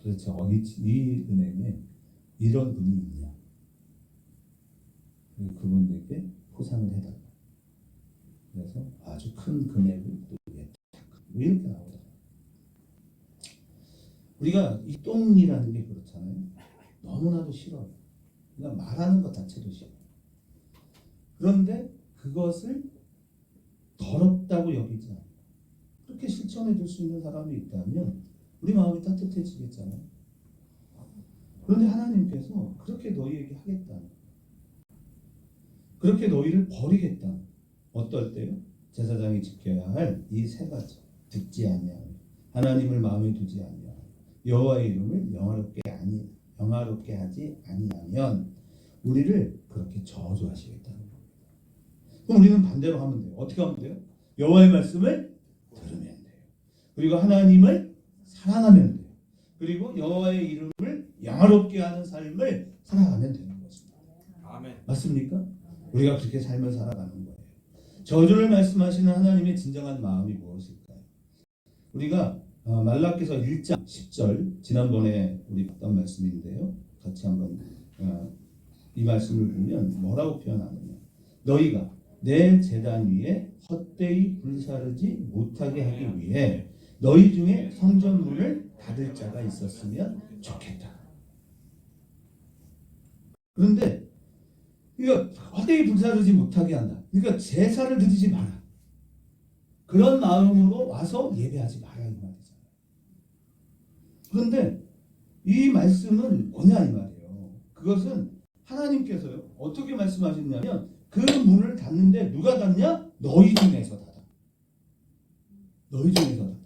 도대체 이 은행에 이런 분이 있냐? 그분에게 포상을 해달라. 그래서 아주 큰 금액을 또 이렇게 나오더라고요. 우리가 이 똥이라는 게 그렇잖아요. 너무나도 싫어요. 그냥 말하는 것 자체도 싫어요. 그런데 그것을 더럽다고 여기지 않아요. 그렇게 실천해 줄 수 있는 사람이 있다면 우리 마음이 따뜻해지겠잖아요. 그런데 하나님께서 그렇게 너희에게 하겠다. 그렇게 너희를 버리겠다. 어떨 때요? 제사장이 지켜야 할 이 세 가지. 듣지 아니하며 하나님을 마음에 두지 아니하며 여호와의 이름을 영화롭게 하지 아니하면 우리를 그렇게 저주하시겠다는 겁니다. 그럼 우리는 반대로 하면 돼요. 어떻게 하면 돼요? 여호와의 말씀을 들으면 돼요. 그리고 하나님을 사랑하면 돼요. 그리고 여호와의 이름을 영화롭게 하는 삶을 살아가면 되는 것입니다. 아멘. 맞습니까? 우리가 그렇게 삶을 살아가는 거예요. 저주를 말씀하시는 하나님의 진정한 마음이 무엇일까요? 우리가 말라기서 1장 10절 지난번에 우리 봤던 말씀인데요. 같이 한번 이 말씀을 보면 뭐라고 표현하느냐. 너희가 내 제단 위에 헛되이 불사르지 못하게 하기 위해 너희 중에 성전문을 닫을 자가 있었으면 좋겠다. 그런데 이거 헛되이 불사르지 못하게 한다. 그러니까 제사를 드리지 마라. 그런 마음으로 와서 예배하지 마라 이 말이잖아요. 그런데 이 말씀은 뭐냐 이 말이에요. 그것은 하나님께서요 어떻게 말씀하셨냐면 그 문을 닫는데 누가 닫냐? 너희 중에서 닫아. 너희 중에서 닫아.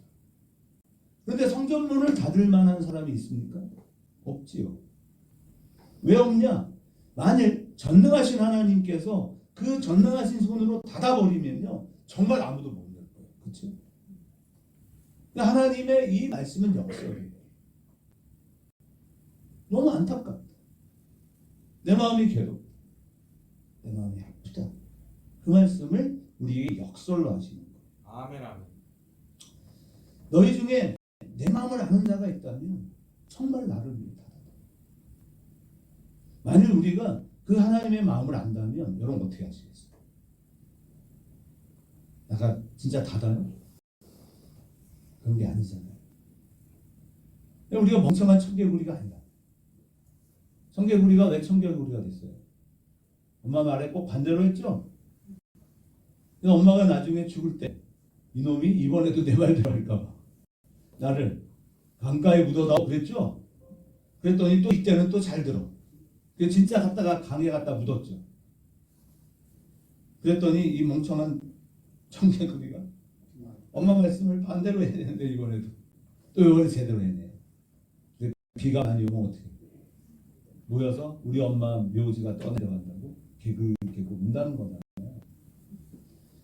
그런데 성전문을 닫을 만한 사람이 있습니까? 없지요. 왜 없냐? 만일 전능하신 하나님께서 그 전능하신 손으로 닫아버리면요 정말 아무도 못 열 거예요. 그렇죠? 하나님의 이 말씀은 역설이에요. 너무 안타깝다. 내 마음이 괴롭다. 내 마음이 아프다. 그 말씀을 우리에게 역설로 하시는 거예요. 아멘 아멘. 너희 중에 내 마음을 아는 자가 있다면 정말 나를 위해 닫아. 만일 우리가 그 하나님의 마음을 안다면 여러분 어떻게 하시겠어요? 내가 진짜 닫아요? 그런 게 아니잖아요. 우리가 멍청한 청개구리가 아니야. 청개구리가 왜 청개구리가 됐어요? 엄마 말에 꼭 반대로 했죠? 엄마가 나중에 죽을 때 이놈이 이번에도 내 말대로 할까봐 나를 강가에 묻어다오 그랬죠? 그랬더니 또 이때는 또 잘 들어. 진짜 갔다가 강에 갖다 묻었죠. 그랬더니 이 멍청한 청개구리가 엄마 말씀을 반대로 해야 되는데 이번에도 또 이번에 제대로 해내. 비가 많이 오면 어떻게 모여서 우리 엄마 묘지가 떠내려간다고 개굴개굴 운다는 거잖아요.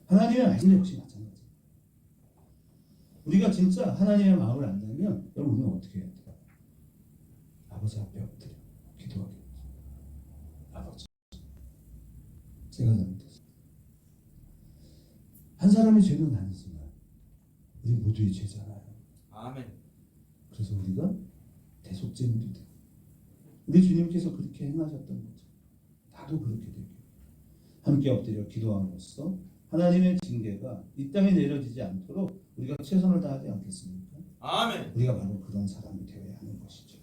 하나님의 말씀 역시 마찬가지. 우리가 진짜 하나님의 마음을 안다면 여러분 우리는 어떻게 해야 돼요? 아버지 앞에 엎드려 기도하게. 아버지, 제가 잘못했어요. 한 사람의 죄는 아니지만 우리 모두의 죄잖아요. 아멘. 그래서 우리가 대속제물이 돼. 우리 주님께서 그렇게 행하셨던 거죠. 나도 그렇게 되게 함께 엎드려 기도함으로써 하나님의 징계가 이 땅에 내려지지 않도록 우리가 최선을 다하지 않겠습니까? 아멘. 우리가 바로 그런 사람이 되어야 하는 것이죠.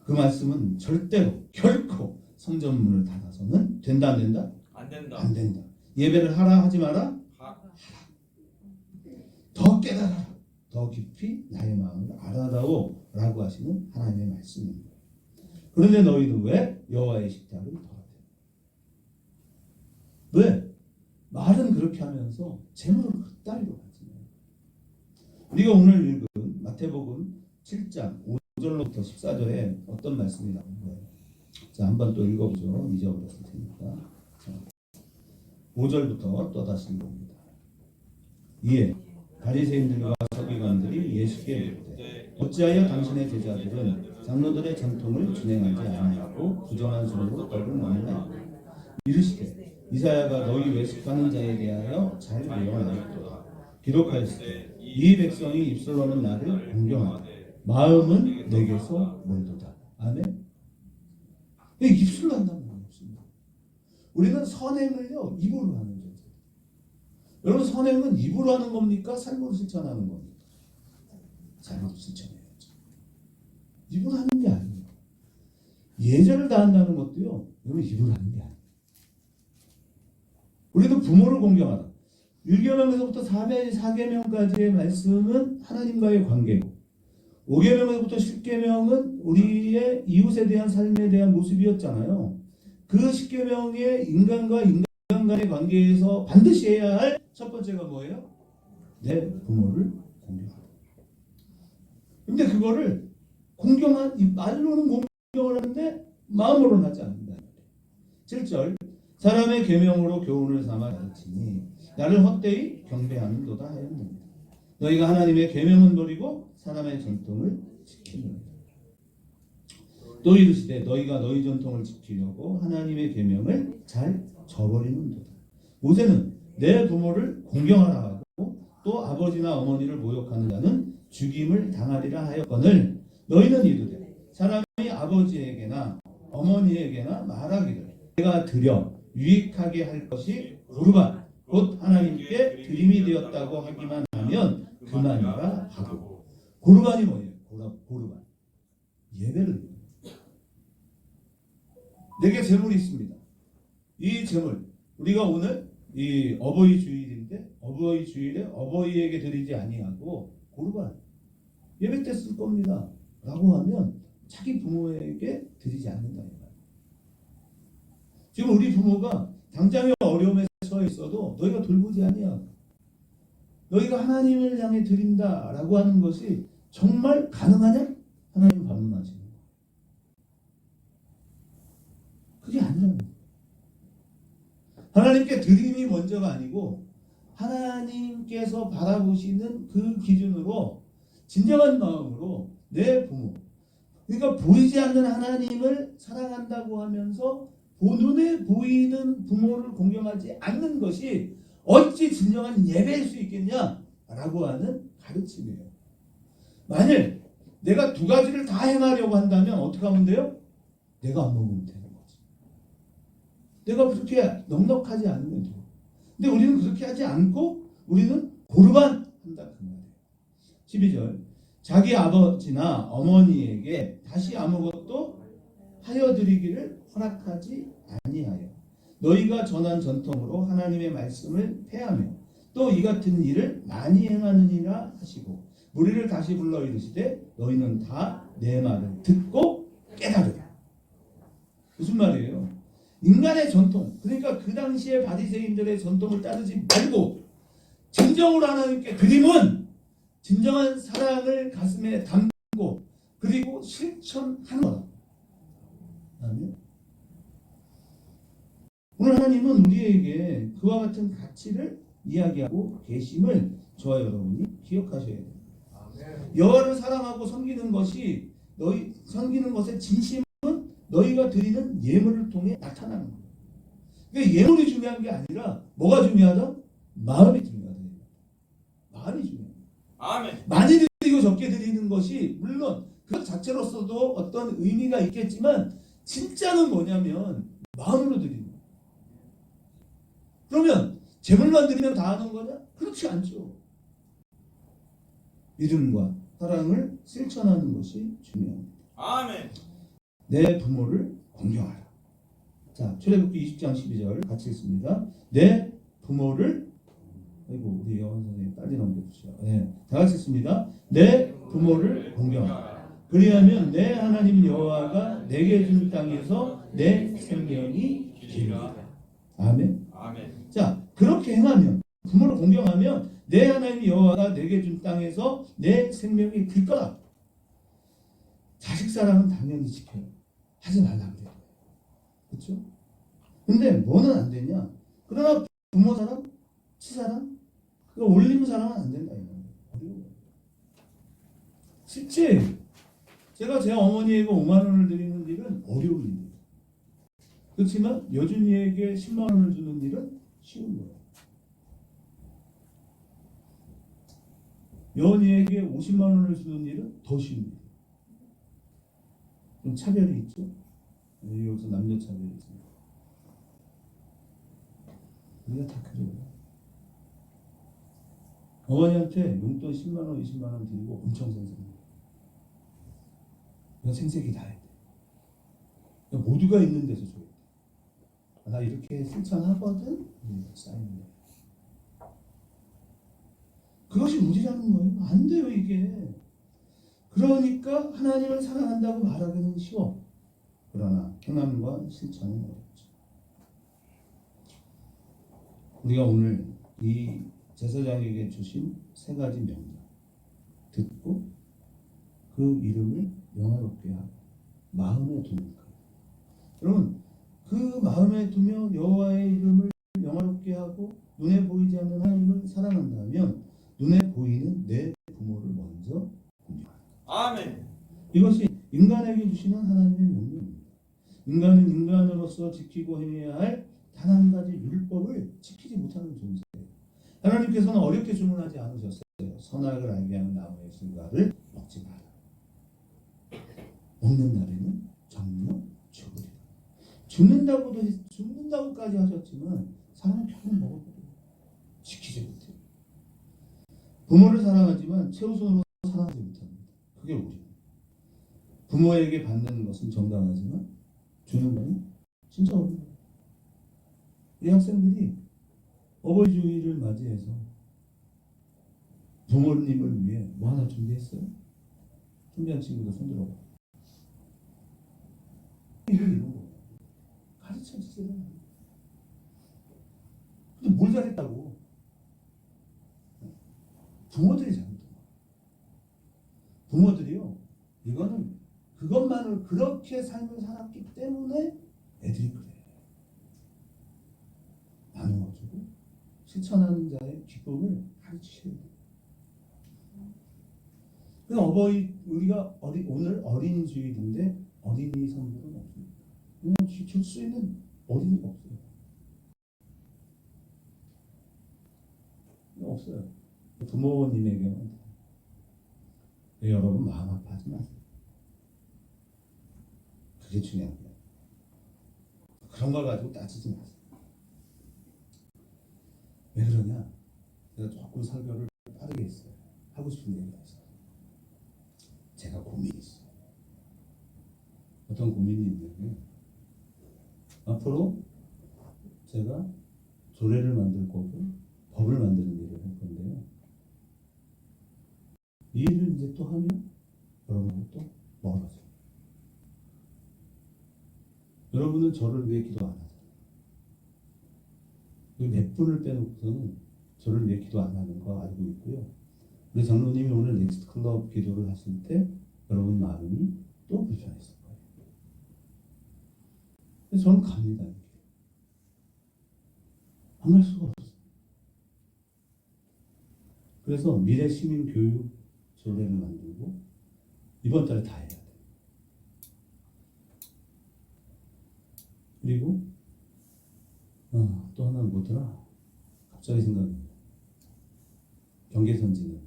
그 말씀은 절대로 결코 성전문을 닫아서는 된다 안 된다? 안 된다. 안 된다. 예배를 하라 하지 마라? 더 깨달아라. 더 깊이 나의 마음을 알아다오 라고 하시는 하나님의 말씀입니다. 그런데 너희는 왜 여호와의 식탁을 더하냐? 왜? 말은 그렇게 하면서 재물은 그따위로 가지냐? 우리가 오늘 읽은 마태복음 7장 5절로부터 14절에 어떤 말씀이 나온 거예요? 자, 한번 또 읽어보죠. 잊어버렸을 테니까. 자, 5절부터 또다시 읽어봅니다. 이에 바리새인들과 서기관들이 예수께 묻되 어찌하여 당신의 제자들은 장로들의 전통을 준행하지 아니하고 부정한 손으로 떡을 먹느냐? 이르시되 이사야가 너희 외식하는 자에 대하여 잘 외워나였도다. 기록하였으되 이 백성이 입술로는 나를 공경하되 마음은 내게서 멀도다. 아멘. 입술로 한다는 건 없습니다. 우리는 선행을요 입으로 하는 거죠. 여러분 선행은 입으로 하는 겁니까? 삶으로 실천하는 겁니까? 삶으로 실천해야죠. 입으로 하는 게 아니에요. 예절을 다한다는 것도요 여러분 입으로 하는 게 아니에요. 우리도 부모를 공경하라. 1계명에서부터 4계명까지의 말씀은 하나님과의 관계고 5계명에서부터 10계명은 우리의 이웃에 대한 삶에 대한 모습이었잖아요. 그 10계명의 인간과 인간 간의 관계에서 반드시 해야 할 첫 번째가 뭐예요? 내 부모를 공경하라. 근데 그거를 말로는 공경을 하는데 마음으로는 하지 않는다. 7절 사람의 계명으로 교훈을 삼아 가르치니 나를 헛되이 경배하는도다 하였느니라. 너희가 하나님의 계명은 버리고 사람의 전통을 지키느니라. 또 이르시되 너희가 너희 전통을 지키려고 하나님의 계명을 잘 저버리는도다. 모세는 내 부모를 공경하라 하고 또 아버지나 어머니를 모욕하는 자는 죽임을 당하리라 하였거늘 너희는 이르되 사람이 아버지에게나 어머니에게나 말하기를 내가 드려 유익하게 할 것이 고르반 곧 하나님께 드림이 되었다고 하기만 하면 그만이라 하고. 고르반이 뭐예요? 고르반 예배를. 내게 재물이 있습니다. 이 재물 우리가 오늘 이 어버이 주일인데 어버이 주일에 어버이에게 드리지 아니하고 고르반 예배 때 쓸 겁니다 라고 하면 자기 부모에게 드리지 않는다. 지금 우리 부모가 당장의 어려움에 처해 있어도 너희가 돌보지 아니하고 너희가 하나님을 향해 드린다라고 하는 것이 정말 가능하냐? 하나님 반문하시는 거예요. 그게 아니라는 거예요. 하나님께 드림이 먼저가 아니고 하나님께서 바라보시는 그 기준으로 진정한 마음으로 내 부모, 그러니까 보이지 않는 하나님을 사랑한다고 하면서 눈에 보이는 부모를 공경하지 않는 것이 어찌 진정한 예배일 수 있겠냐라고 하는 가르침이에요. 만일 내가 두 가지를 다 행하려고 한다면 어떻게 하면 돼요? 내가 안 먹으면 되는 거지. 내가 그렇게 넉넉하지 않으면 돼요. 근데 우리는 그렇게 하지 않고 우리는 고르반 한다 그 말이에요. 12절 자기 아버지나 어머니에게 다시 아무것도 하여 드리기를 허락하지 아니하여 너희가 전한 전통으로 하나님의 말씀을 폐하며 또 이 같은 일을 많이 행하느니라 하시고 무리를 다시 불러 이르시되 너희는 다 내 말을 듣고 깨달으라. 무슨 말이에요? 인간의 전통, 그러니까 그 당시에 바리새인들의 전통을 따르지 말고 진정으로 하나님께 드림은 진정한 사랑을 가슴에 담고 그리고 실천하는 거다. 아멘. 오늘 하나님은 우리에게 그와 같은 가치를 이야기하고 계심을 저와 여러분이 기억하셔야 돼요. 여호와를 사랑하고 섬기는 것이 너희 섬기는 것의 진심은 너희가 드리는 예물을 통해 나타나는 거예요. 그러니까 예물이 중요한 게 아니라 뭐가 중요하다? 마음이 중요하다. 마음이 중요해요. 아멘. 많이 드리고 적게 드리는 것이 물론 그 자체로서도 어떤 의미가 있겠지만 진짜는 뭐냐면 마음으로 드리는 거예요. 그러면 재물만 드리면 다 하는 거냐? 그렇지 않죠. 믿음과 사랑을 실천하는 것이 중요합니다. 아멘. 내 부모를 공경하라. 자, 출애굽기 20장 12절 같이 읽습니다. 내 부모를 아이고 우리 여원 선생님 빨리 넘겨주시죠. 네, 다 같이 읽습니다. 내 부모를 공경하라. 그리하면 내 하나님 여호와가 내게 준 땅에서 내 생명이 기르리라. 아멘. 아멘. 자, 그렇게 행하면 부모를 공경하면 내 하나님 여호와가 내게 준 땅에서 내 생명이 길 거다. 자식 사랑은 당연히 지켜요. 하지 말라고 그래요. 그렇죠? 근데 뭐는 안 되냐? 그러나 부모 사랑, 치사랑, 그거 올림 사랑은 안 된다. 어려워요. 실제 제가 제 어머니에게 5만 원을 드리는 일은 어려운 일이에요. 그렇지만 여준이에게 10만 원을 주는 일은 쉬운 거예요. 여원이에게 50만 원을 주는 일은 더 쉬운 일이에요. 좀 차별이 있죠? 여기서 남녀 차별이 있습니다. 우리가 다 그래요. 어머니한테 용돈 10만 원, 20만 원 드리고 엄청 생색내요. 이건 생색이 나야 돼. 그러니까 모두가 있는 데서 줘야 돼. 나 이렇게 실천하거든? 쌓이는 거예요. 그것이 무지라는 거예요. 안 돼요, 이게. 그러니까 하나님을 사랑한다고 말하기는 쉬워. 그러나 행함과 실천은 어렵죠. 우리가 오늘 이 제사장에게 주신 세 가지 명령 듣고 그 이름을 영화롭게 하고 마음에 두는 거예요. 여러분, 그 마음에 두며 여호와의 이름을 영화롭게 하고 눈에 보이지 않는 하나님을 사랑한다면 눈에 보이는 내 부모를 먼저 공경하라. 아멘. 이것이 인간에게 주시는 하나님의 명령입니다. 인간은 인간으로서 지키고 행해야 할 단 한 가지 율법을 지키지 못하는 존재예요. 하나님께서는 어렵게 주문하지 않으셨어요. 선악을 알게 하는 나무의 실과를 먹지 마라. 먹는 날에는 정령 죽으리라. 죽는다고까지 하셨지만 사람은 결국 먹어버려요. 지키지 못해요. 부모를 사랑하지만 최우선으로 사랑하지 못합니다. 그게 우리입니다. 부모에게 받는 것은 정당하지만 주는 것은 진짜 어려워요. 이 학생들이 어버이 주일을 맞이해서 부모님을 위해 뭐 하나 준비했어요? 준비한 친구들 손들어봐. 이런 거 가르쳐 주세요. 근데 뭘 잘했다고? 부모들이 잘못한 거야. 부모들이요. 이거는 그것만을 그렇게 삶을 살았기 때문에 애들이 그래. 나누어주고 실천하는 자의 기쁨을 가르치셔야 돼요. 우리가 오늘 어린이주일인데 어린이 선물은 없습니다. 그냥 줄 수 있는 어린이가 없어요. 없어요. 부모님에게는 여러분 마음 아파하지 마세요. 그게 중요한 거예요. 그런 걸 가지고 따지지 마세요. 왜 그러냐? 제가 조금 설교를 빠르게 했어요. 하고 싶은 얘기가 있어요. 제가 고민이 있어요. 어떤 고민이 있냐면 앞으로 제가 조례를 만들 거고 법을 만드는 일을 할 건데요. 이 일을 이제 또 하면 여러분하고 또 멀어져요. 여러분은 저를 위해 기도 안 하잖아요. 몇 분을 빼놓고서는 저를 위해 기도 안 하는 거 알고 있고요. 우리 장로님이 오늘 넥스트 클럽 기도를 하실 때 여러분 마음이 또 불편했을 거예요. 그래서 저는 갑니다. 안 갈 수가 없어요. 그래서 미래 시민 교육 조례를 만들고 이번 달에 다 해야 돼요. 그리고 또 하나는 뭐더라? 갑자기 생각납니다. 경계선진을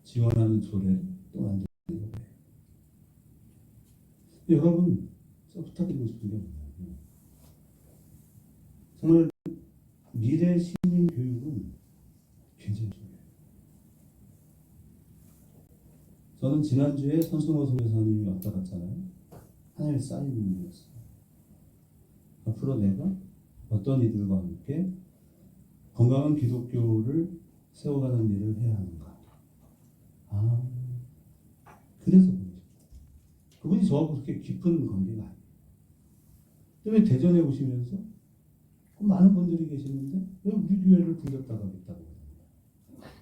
지원하는 조례를 또 만들고 해요. 여러분, 저 부탁드리고 싶은 게 뭐냐면 정말 미래 시민 교육은 굉장히 중요해요. 저는 지난주에 손승호 선교사님이 왔다 갔잖아요. 하나님의 사인이었어요. 앞으로 내가 어떤 이들과 함께 건강한 기독교를 세워가는 일을 해야 하는가. 그래서 그러죠. 그분이 저하고 그렇게 깊은 관계가 아니에요. 왜 대전에 오시면서 많은 분들이 계시는데 왜 우리 교회를 들렸다 가겠다고 그러는 거예요?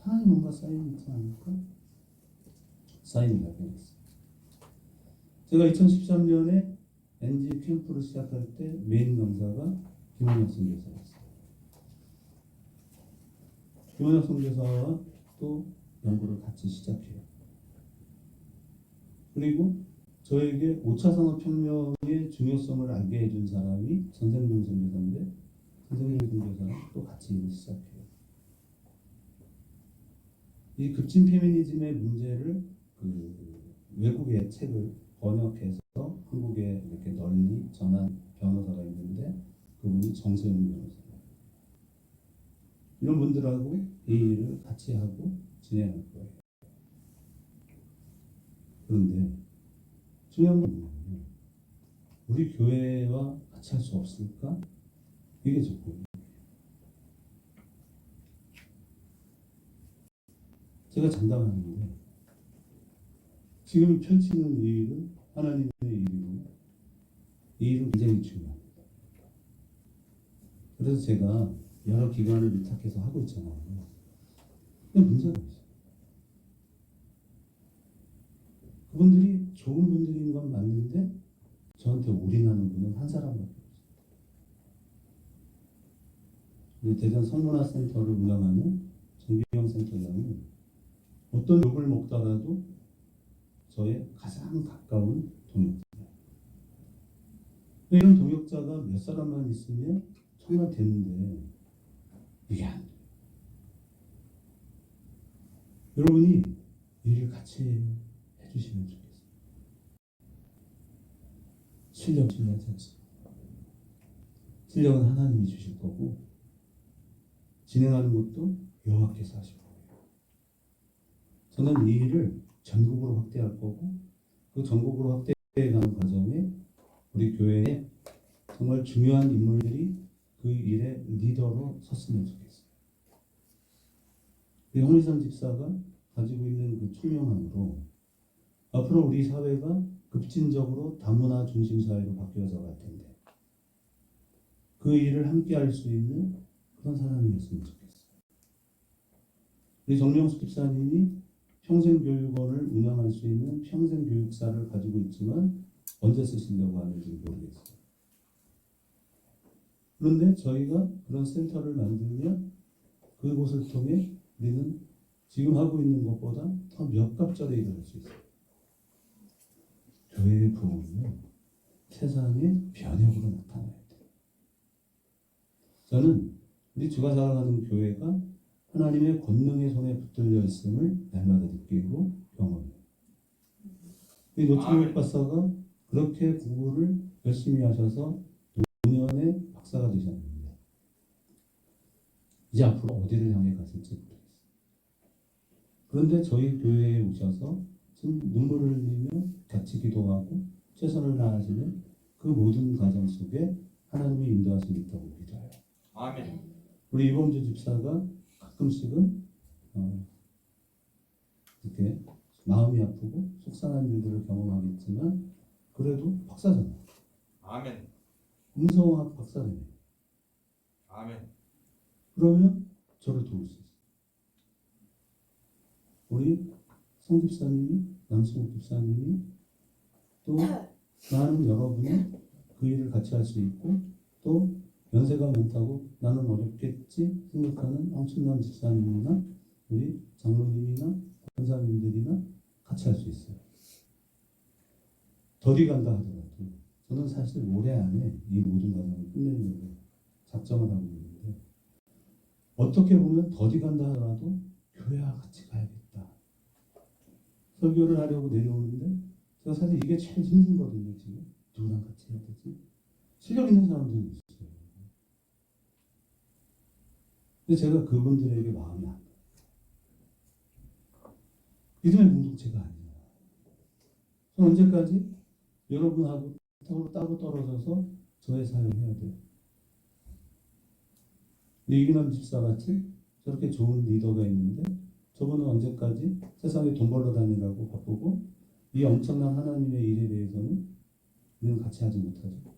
하나님 뭔가 사인이 있지 않을까? 사인이 발견했어요. 제가 2013년에 NG 캠프를 시작할 때 메인 강사가 김원혁 선교사였어요. 김원혁 선교사와 또 연구를 같이 시작해요. 그리고 저에게 5차 산업혁명의 중요성을 알게 해준 사람이 전생명 선교사인데 전생명 선교사랑 또 같이 일을 시작해요. 이 급진 페미니즘의 문제를 외국의 책을 번역해서 한국에 이렇게 널리 전한 변호사가 있는데 그분이 정세훈 변호사예요. 이런 분들하고 이 일을 같이 하고 진행할 거예요. 그런데 중요한 건 뭐냐면 우리 교회와 같이 할 수 없을까? 이게 조건이에요. 제가 장담하는데 지금 펼치는 이 일은 하나님의 일이고 이 일은 굉장히 중요합니다. 그래서 제가 여러 기관을 위탁해서 하고 있잖아요. 근데 문제가 있어요. 그분들이 좋은 분들인 건 맞는데 저한테 올인하는 분은 한 사람밖에 없어요. 우리 대전 성문화센터를 운영하는 정기영 센터장은 어떤 욕을 먹다가도 저의 가장 가까운 동역자예요. 이런 동역자가 몇 사람만 있으면 정말 되는데 이게 안 돼요. 여러분이 일을 같이 해주시면 좋겠어요. 실력 중요하지 않습니다. 실력은 하나님이 주실 거고 진행하는 것도 여호와께서 하실 거예요. 저는 이 일을 전국으로 확대할 거고 그 전국으로 확대해가는 과정에 우리 교회에 정말 중요한 인물들이 그 일의 리더로 섰으면 좋겠어요. 우리 홍미선 집사가 가지고 있는 그 투명함으로 앞으로 우리 사회가 급진적으로 다문화 중심 사회로 바뀌어져 갈 텐데 그 일을 함께 할 수 있는 그런 사람이었으면 좋겠어요. 우리 정명숙 집사님이 평생교육원을 운영할 수 있는 평생교육사를 가지고 있지만 언제 쓰시려고 하는지 모르겠어요. 그런데 저희가 그런 센터를 만들면 그곳을 통해 우리는 지금 하고 있는 것보다 더 몇 갑절의 일을 할 수 있어요. 교회의 부흥은 세상의 변혁으로 나타나야 돼요. 저는 우리 주가 살아가는 교회가 하나님의 권능의 손에 붙들려 있음을 날마다 느끼고 경험해요. 이 노충욱 박사가 그렇게 공부를 열심히 하셔서 노년의 박사가 되셨는데 이제 앞으로 어디를 향해 갔을지 모르겠어요. 그런데 저희 교회에 오셔서 지금 눈물을 흘리며 같이 기도하고 최선을 다하시는 그 모든 과정 속에 하나님의 인도하심이 있다고 믿어요. 아멘. 우리 이범주 집사가 가끔씩은 이렇게 마음이 아프고 속상한 일들을 경험하겠지만 그래도 박사잖아요. 아멘. 음성학 박사잖아요. 아멘. 그러면 저를 도울 수 있어요. 우리 성 집사님이 남승욱 집사님이 또 나는 여러분이 그 일을 같이 할 수 있고 또 연세가 많다고 나는 어렵겠지 생각하는 황춘남 집사님이나 우리 장로님이나 권사님들이나 같이 할 수 있어요. 더디 간다 하더라도 저는 사실 올해 안에 이 모든 과정을 끝내려고 작정을 하고 있는데 어떻게 보면 더디 간다 하더라도 교회와 같이 가야겠다. 설교를 하려고 내려오는데 제가 사실 이게 제일 힘들거든요. 지금 누구랑 같이 해야 되지? 실력 있는 사람들이 있어요. 근데 제가 그분들에게 마음이 안 가요. 믿음의 공동체가 아니에요. 저는 언제까지 여러분하고 따로 떨어져서 저의 사역해야 돼요. 이기남 집사같이 저렇게 좋은 리더가 있는데 저분은 언제까지 세상에 돈 벌러 다니라고 바쁘고 이 엄청난 하나님의 일에 대해서는 우리는 같이 하지 못하죠.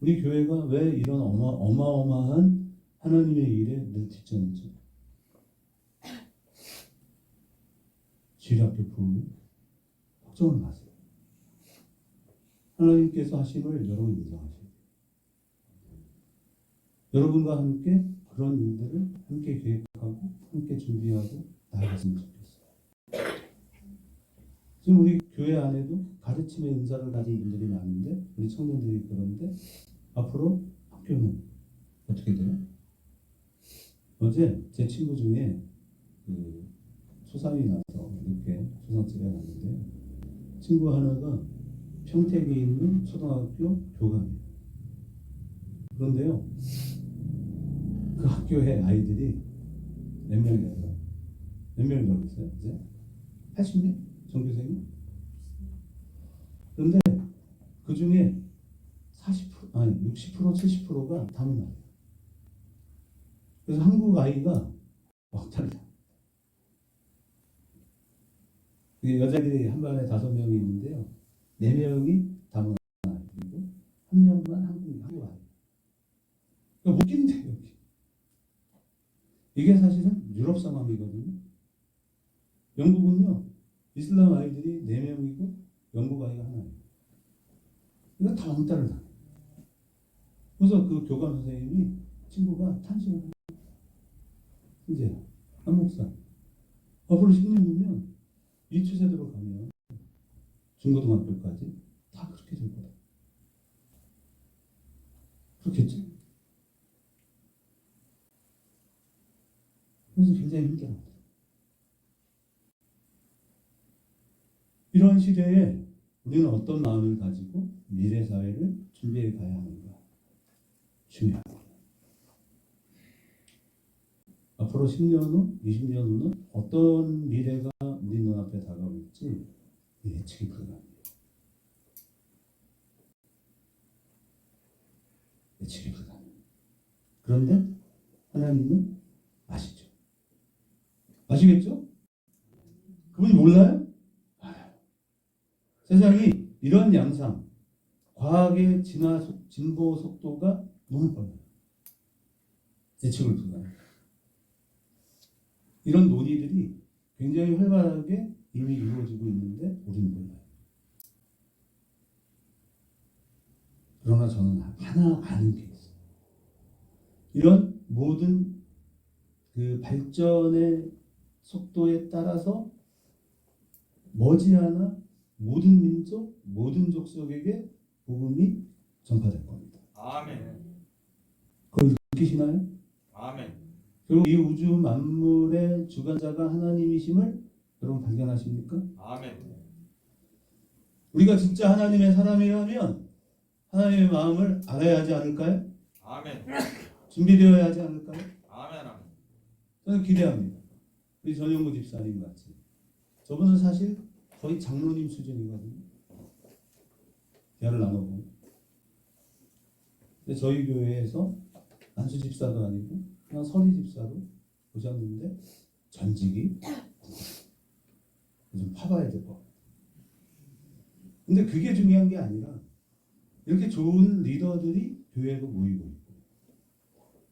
우리 교회가 왜 이런 어마어마한 하나님의 일에 늘 뒷전이죠? 주일학교 부흥 걱정을 마세요. 하나님께서 하심을 여러분 인정하셔야 돼요. 여러분과 함께 그런 일들을 함께 계획하고 함께 준비하고 나아갔으면 좋겠어요. 지금 우리 교회 안에도 가르침의 은사를 가진 분들이 많은데 우리 청년들이 그런데 앞으로 학교는 어떻게 돼요? 어제 제 친구 중에 그 소상이 나서 이렇게 소상집에 갔는데 친구 하나가 평택에 있는 초등학교 교감이에요. 그런데요 그 학교의 아이들이 몇 명이라고요? 몇 명이라고 했어요? 이제 80명? 전교생이? 그런데 그 중에 40% 아니 60% 70%가 다문화예요. 그래서 한국 아이가 왕따를 여자들이 한 반에 5명이 있는데요. 4명이 다문화 아이고 1명만 한국 아이. 못 끼는데요. 이게 사실은 유럽 상황이거든요. 영국은요. 이슬람 아이들이 4명이고 영국 아이가 하나예요. 이거 다 왕따를 당해요. 그래서 그 교감 선생님이 친구가 탄식을 합니다. 이제 한 목사 앞으로 10년 후면 이 추세대로 가면 중고등학교까지 다 그렇게 될 거다. 그렇겠죠? 그래서 굉장히 힘들어요. 이런 시대에 우리는 어떤 마음을 가지고 미래 사회를 준비해 가야 하는가 중요합니다. 앞으로 10년 후, 20년 후는 어떤 미래가 우리 눈앞에 다가올지 예측이 불가합니다. 예측이 불가합니다. 그런데 하나님은 아시죠? 아시겠죠? 그분이 몰라요? 알아요. 세상이 이런 양상, 과학의 진보 속도가 너무 빨라요. 예측을 불가합니다. 이런 논의들이 굉장히 활발하게 이미 이루어지고 있는데 우리는 몰라요. 그러나 저는 하나 아는 게 있어요. 이런 모든 그 발전의 속도에 따라서 머지않아 모든 민족, 모든 족속에게 복음이 전파될 겁니다. 아멘. 그걸 느끼시나요? 아멘. 그리고 이 우주 만물의 주관자가 하나님이심을 여러분 발견하십니까? 아멘. 우리가 진짜 하나님의 사람이라면 하나님의 마음을 알아야 하지 않을까요? 아멘. 준비되어야 하지 않을까요? 아멘. 아멘. 저는 기대합니다. 우리 전용구 집사님 같이. 저분은 사실 거의 장로님 수준이거든요. 대화를 나눠보면. 근데 저희 교회에서 안수 집사도 아니고 그냥 서리 집사로 오셨는데 전직이 좀 파봐야 될 것 같아요. 근데 그게 중요한 게 아니라 이렇게 좋은 리더들이 교회로 모이고 있고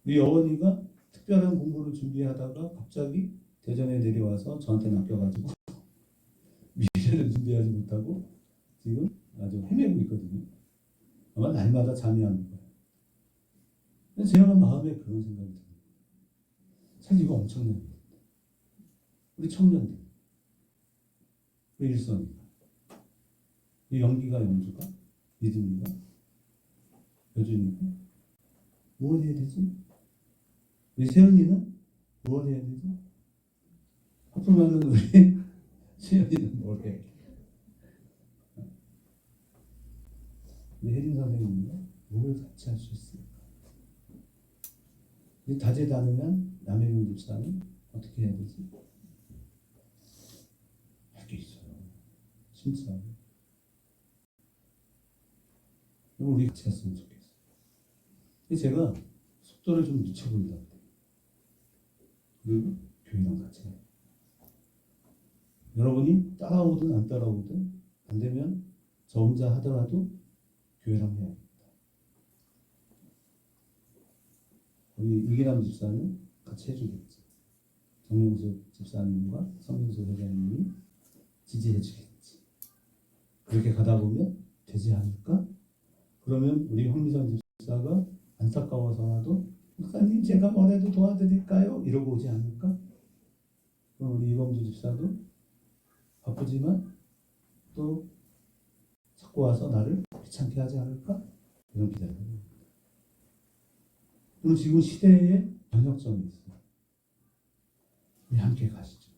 우리 여원이가 특별한 공부를 준비하다가 갑자기 대전에 내려와서 저한테 맡겨가지고 미래를 준비하지 못하고 지금 아주 헤매고 있거든요. 아마 날마다 잠이 안 오는 거예요. 제가 마음에 그런 생각이 듭니다. 사실 이거 엄청난 일입니다. 우리 청년들, 우리 일선이가, 이 연기가 연주가, 믿음이가, 여준이가 뭘 해야 되지? 우리 세연이는 뭘 해야 되지? 하품하는 우리 세연이는 뭘 해? 우리 혜린 선생님은 뭘 같이 할 수 있을까? 이 다재다능한 남해경 집사는 어떻게 해야 되지? 할 게 있어요. 진짜. 우리 같이 했으면 좋겠어요. 제가 속도를 좀 늦춰보려고 해요. 그리고 교회랑 같이 해요. 여러분이 따라오든 안 따라오든 안 되면 저 혼자 하더라도 교회랑 해야겠다. 우리 유기남 집사는 같이 해주겠지. 정명수 집사님과 성민수 회장님이 지지해 주겠지. 그렇게 가다 보면 되지 않을까? 그러면 우리 황미선 집사가 안타까워서라도 목사님 제가 뭐라도 도와드릴까요? 이러고 오지 않을까? 그럼 우리 이범주 집사도 바쁘지만 또 자꾸 와서 나를 귀찮게 하지 않을까? 이런 기대를 합니다. 그리고 지금 시대에 변혁점이 있어요. 우리 함께 가시죠.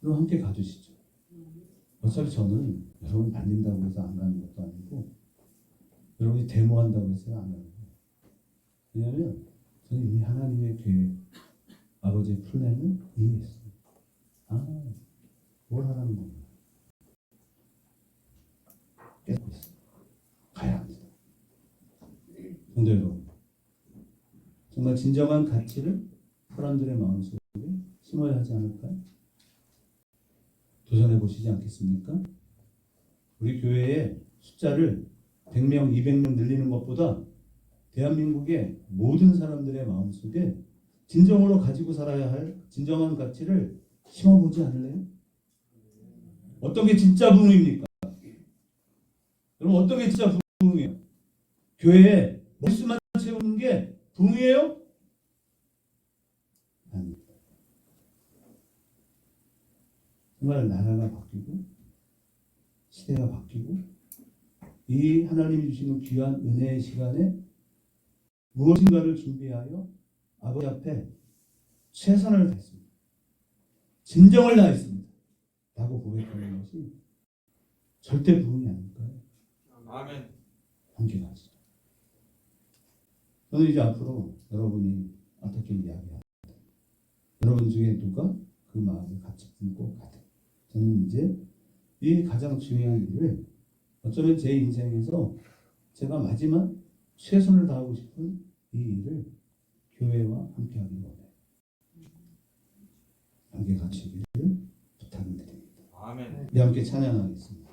그럼 함께 가주시죠. 어차피 저는 여러분 반린다고 해서 안 가는 것도 아니고 여러분이 데모한다고 해서 안 가는 거예요. 왜냐하면 저는 이미 하나님의 계획, 아버지의 플랜을 이해했어요. 뭘 하라는 건가? 깨닫고 있어요. 가야 합니다. 성도 여러분, 정말 진정한 가치를 사람들의 마음속에 심어야 하지 않을까요? 도전해 보시지 않겠습니까? 우리 교회의 숫자를 100명, 200명 늘리는 것보다 대한민국의 모든 사람들의 마음속에 진정으로 가지고 살아야 할 진정한 가치를 심어보지 않을래요? 어떤 게 진짜 부흥입니까? 여러분 어떤 게 진짜 부흥이에요? 교회에 머릿수만 채우는 게 부흥이에요? 아닙니다. 정말 나라가 바뀌고 시대가 바뀌고 이 하나님이 주시는 귀한 은혜의 시간에 무엇인가를 준비하여 아버지 앞에 최선을 다했습니다. 진정을 다했습니다. 라고 고백하는 것이 절대 부흥이 아닐까요? 아멘. 함께 가시죠. 저는 이제 앞으로 여러분이 어떻게 이야기하든 여러분 중에 누가 그 마음을 같이 품고 가든 저는 이제 이 가장 중요한 일을 어쩌면 제 인생에서 제가 마지막 최선을 다하고 싶은 이 일을 교회와 함께 하기 원해요. 함께 가시기를 부탁드립니다. 아멘. 우리 함께 찬양하겠습니다.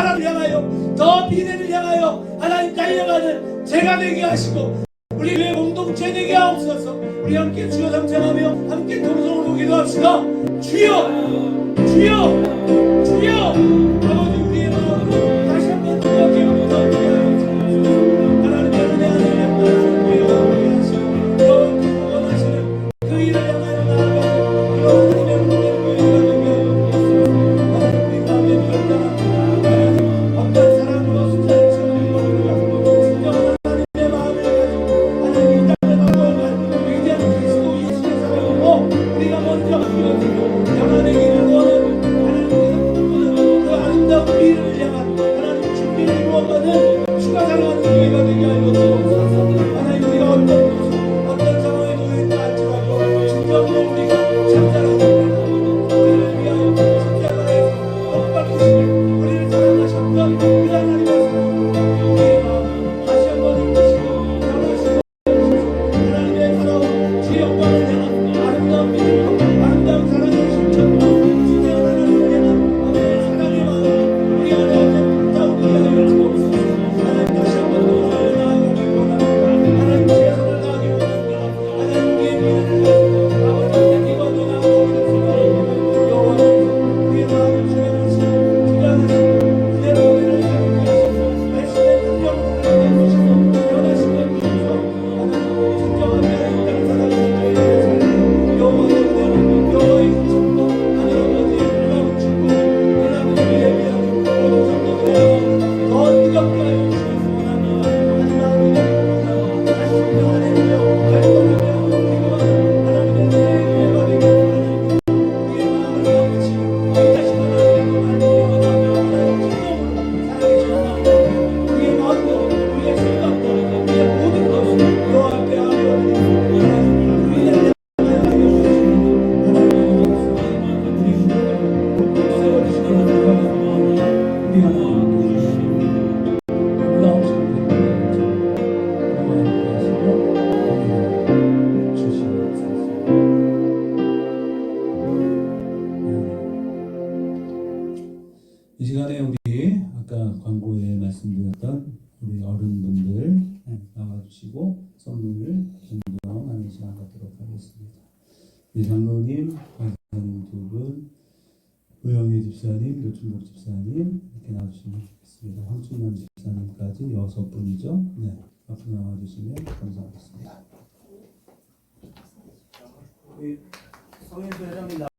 나라를 향하여 더 미래를 향하여 하나님 달려가는 제가 되게 하시고 우리 교회 공동체 되게 하옵소서. 우리 함께 주여 상장하며 함께 동성으로 기도합시다. 주여 주여 주여 아버지 우리의 마음으로 다시 한번 주님께 하나님의 은혜 안에 약간한 교회가 하시고 더 원하시는 그 일을 향하여 나아가는 그런 하나님의 은혜를 교회가 되게 하옵소서. 하나님 우리 마음에 결단합니다. 하나님 어떤 사랑으로 숫자를 채우는 것보다 진정한 하나님의 마음을 가지고 하나님 이 땅에 나아가는 위대한 그리스도 예수의 사랑으로 우리가 먼저 이어지고 영원의 길을 원하는 하나님께서 꿈꾸는 그 아름다운 미래를 향한 하나님 준비를 이루어가는 주가 사랑하는 교회가 되게 하여 주옵소서. 하나님 우리가 어떤 곳 어떤 상황에 놓여있다 할지라도 진정으로 우리가 참사랑하는 우리를 위하여 십자가에서 복 받으시고 우리를 사랑하셨던 그 하나님의 사랑 우리의 마음 다시 한번 힘드시고 변하시고 하나님의 사랑 주의 영광을 향한 아름다운 믿음 아름다운 사랑의 실천으로 진정한 하나님을 향한 아버지의 사랑의 마음 우리 안에 불타오르게 하여 주옵소서. 하나님 다시 한번 돌아오려 나아가기 원합니다. 하나님 최선을 다하기 원합니다. 하나님 우리의 미래를 가지고 아버지한테 기도하며 나아가기를 소원합니다. 여호와께서 우리의 마음을 주관하시고 주관하시고 그대로 우리를 사랑하시고 말씀의 능력으로 우리를 바꾸시고 변하시고 주셔서 하나님 진정한 하나님 땅 살아가는 저희들의 삶을 여호와의 은혜로 여호와의 힘으로 하늘 아버지의 놀라운 축복 하나님 우리의 위하여 모든 성도들의 마음을 더 뜨겁게 하여 주시기 원합니다. 하나님 아버지의 다시 평안해지며 발전하며 기도하는 하나님의 은혜의 교회가 되게 하나님 우리의 마음을 가지시고 우리 자신 하나님의 말씀에 원하며 하나님 진정으로 살아계시는 우리의 마음도 우리의 생각도 우리의 모든 것을 여호와 앞에 아뢰어드리고 하나님 우리를 향하여 알려주시는 하나님의 말씀 우리 주님을 곧 세워주시기 원합니다. 우리 하나님께 주시고 우리가 없으면 우리와 함께 하시고 은혜를 주시옵소서. 이 시간에 우리 아까 광고에 말씀드렸던 우리 어른분들 나와주시고 선물을 증정하는 시간 갖도록 하겠습니다. 우리 장로님, 강사님 두 분, 우영희 집사님, 노춘복 집사님 이렇게 나와주시면 좋겠습니다. 황춘남 집사님까지 6분이죠. 네, 앞으로 나와주시면 감사하겠습니다. 성인수 회장님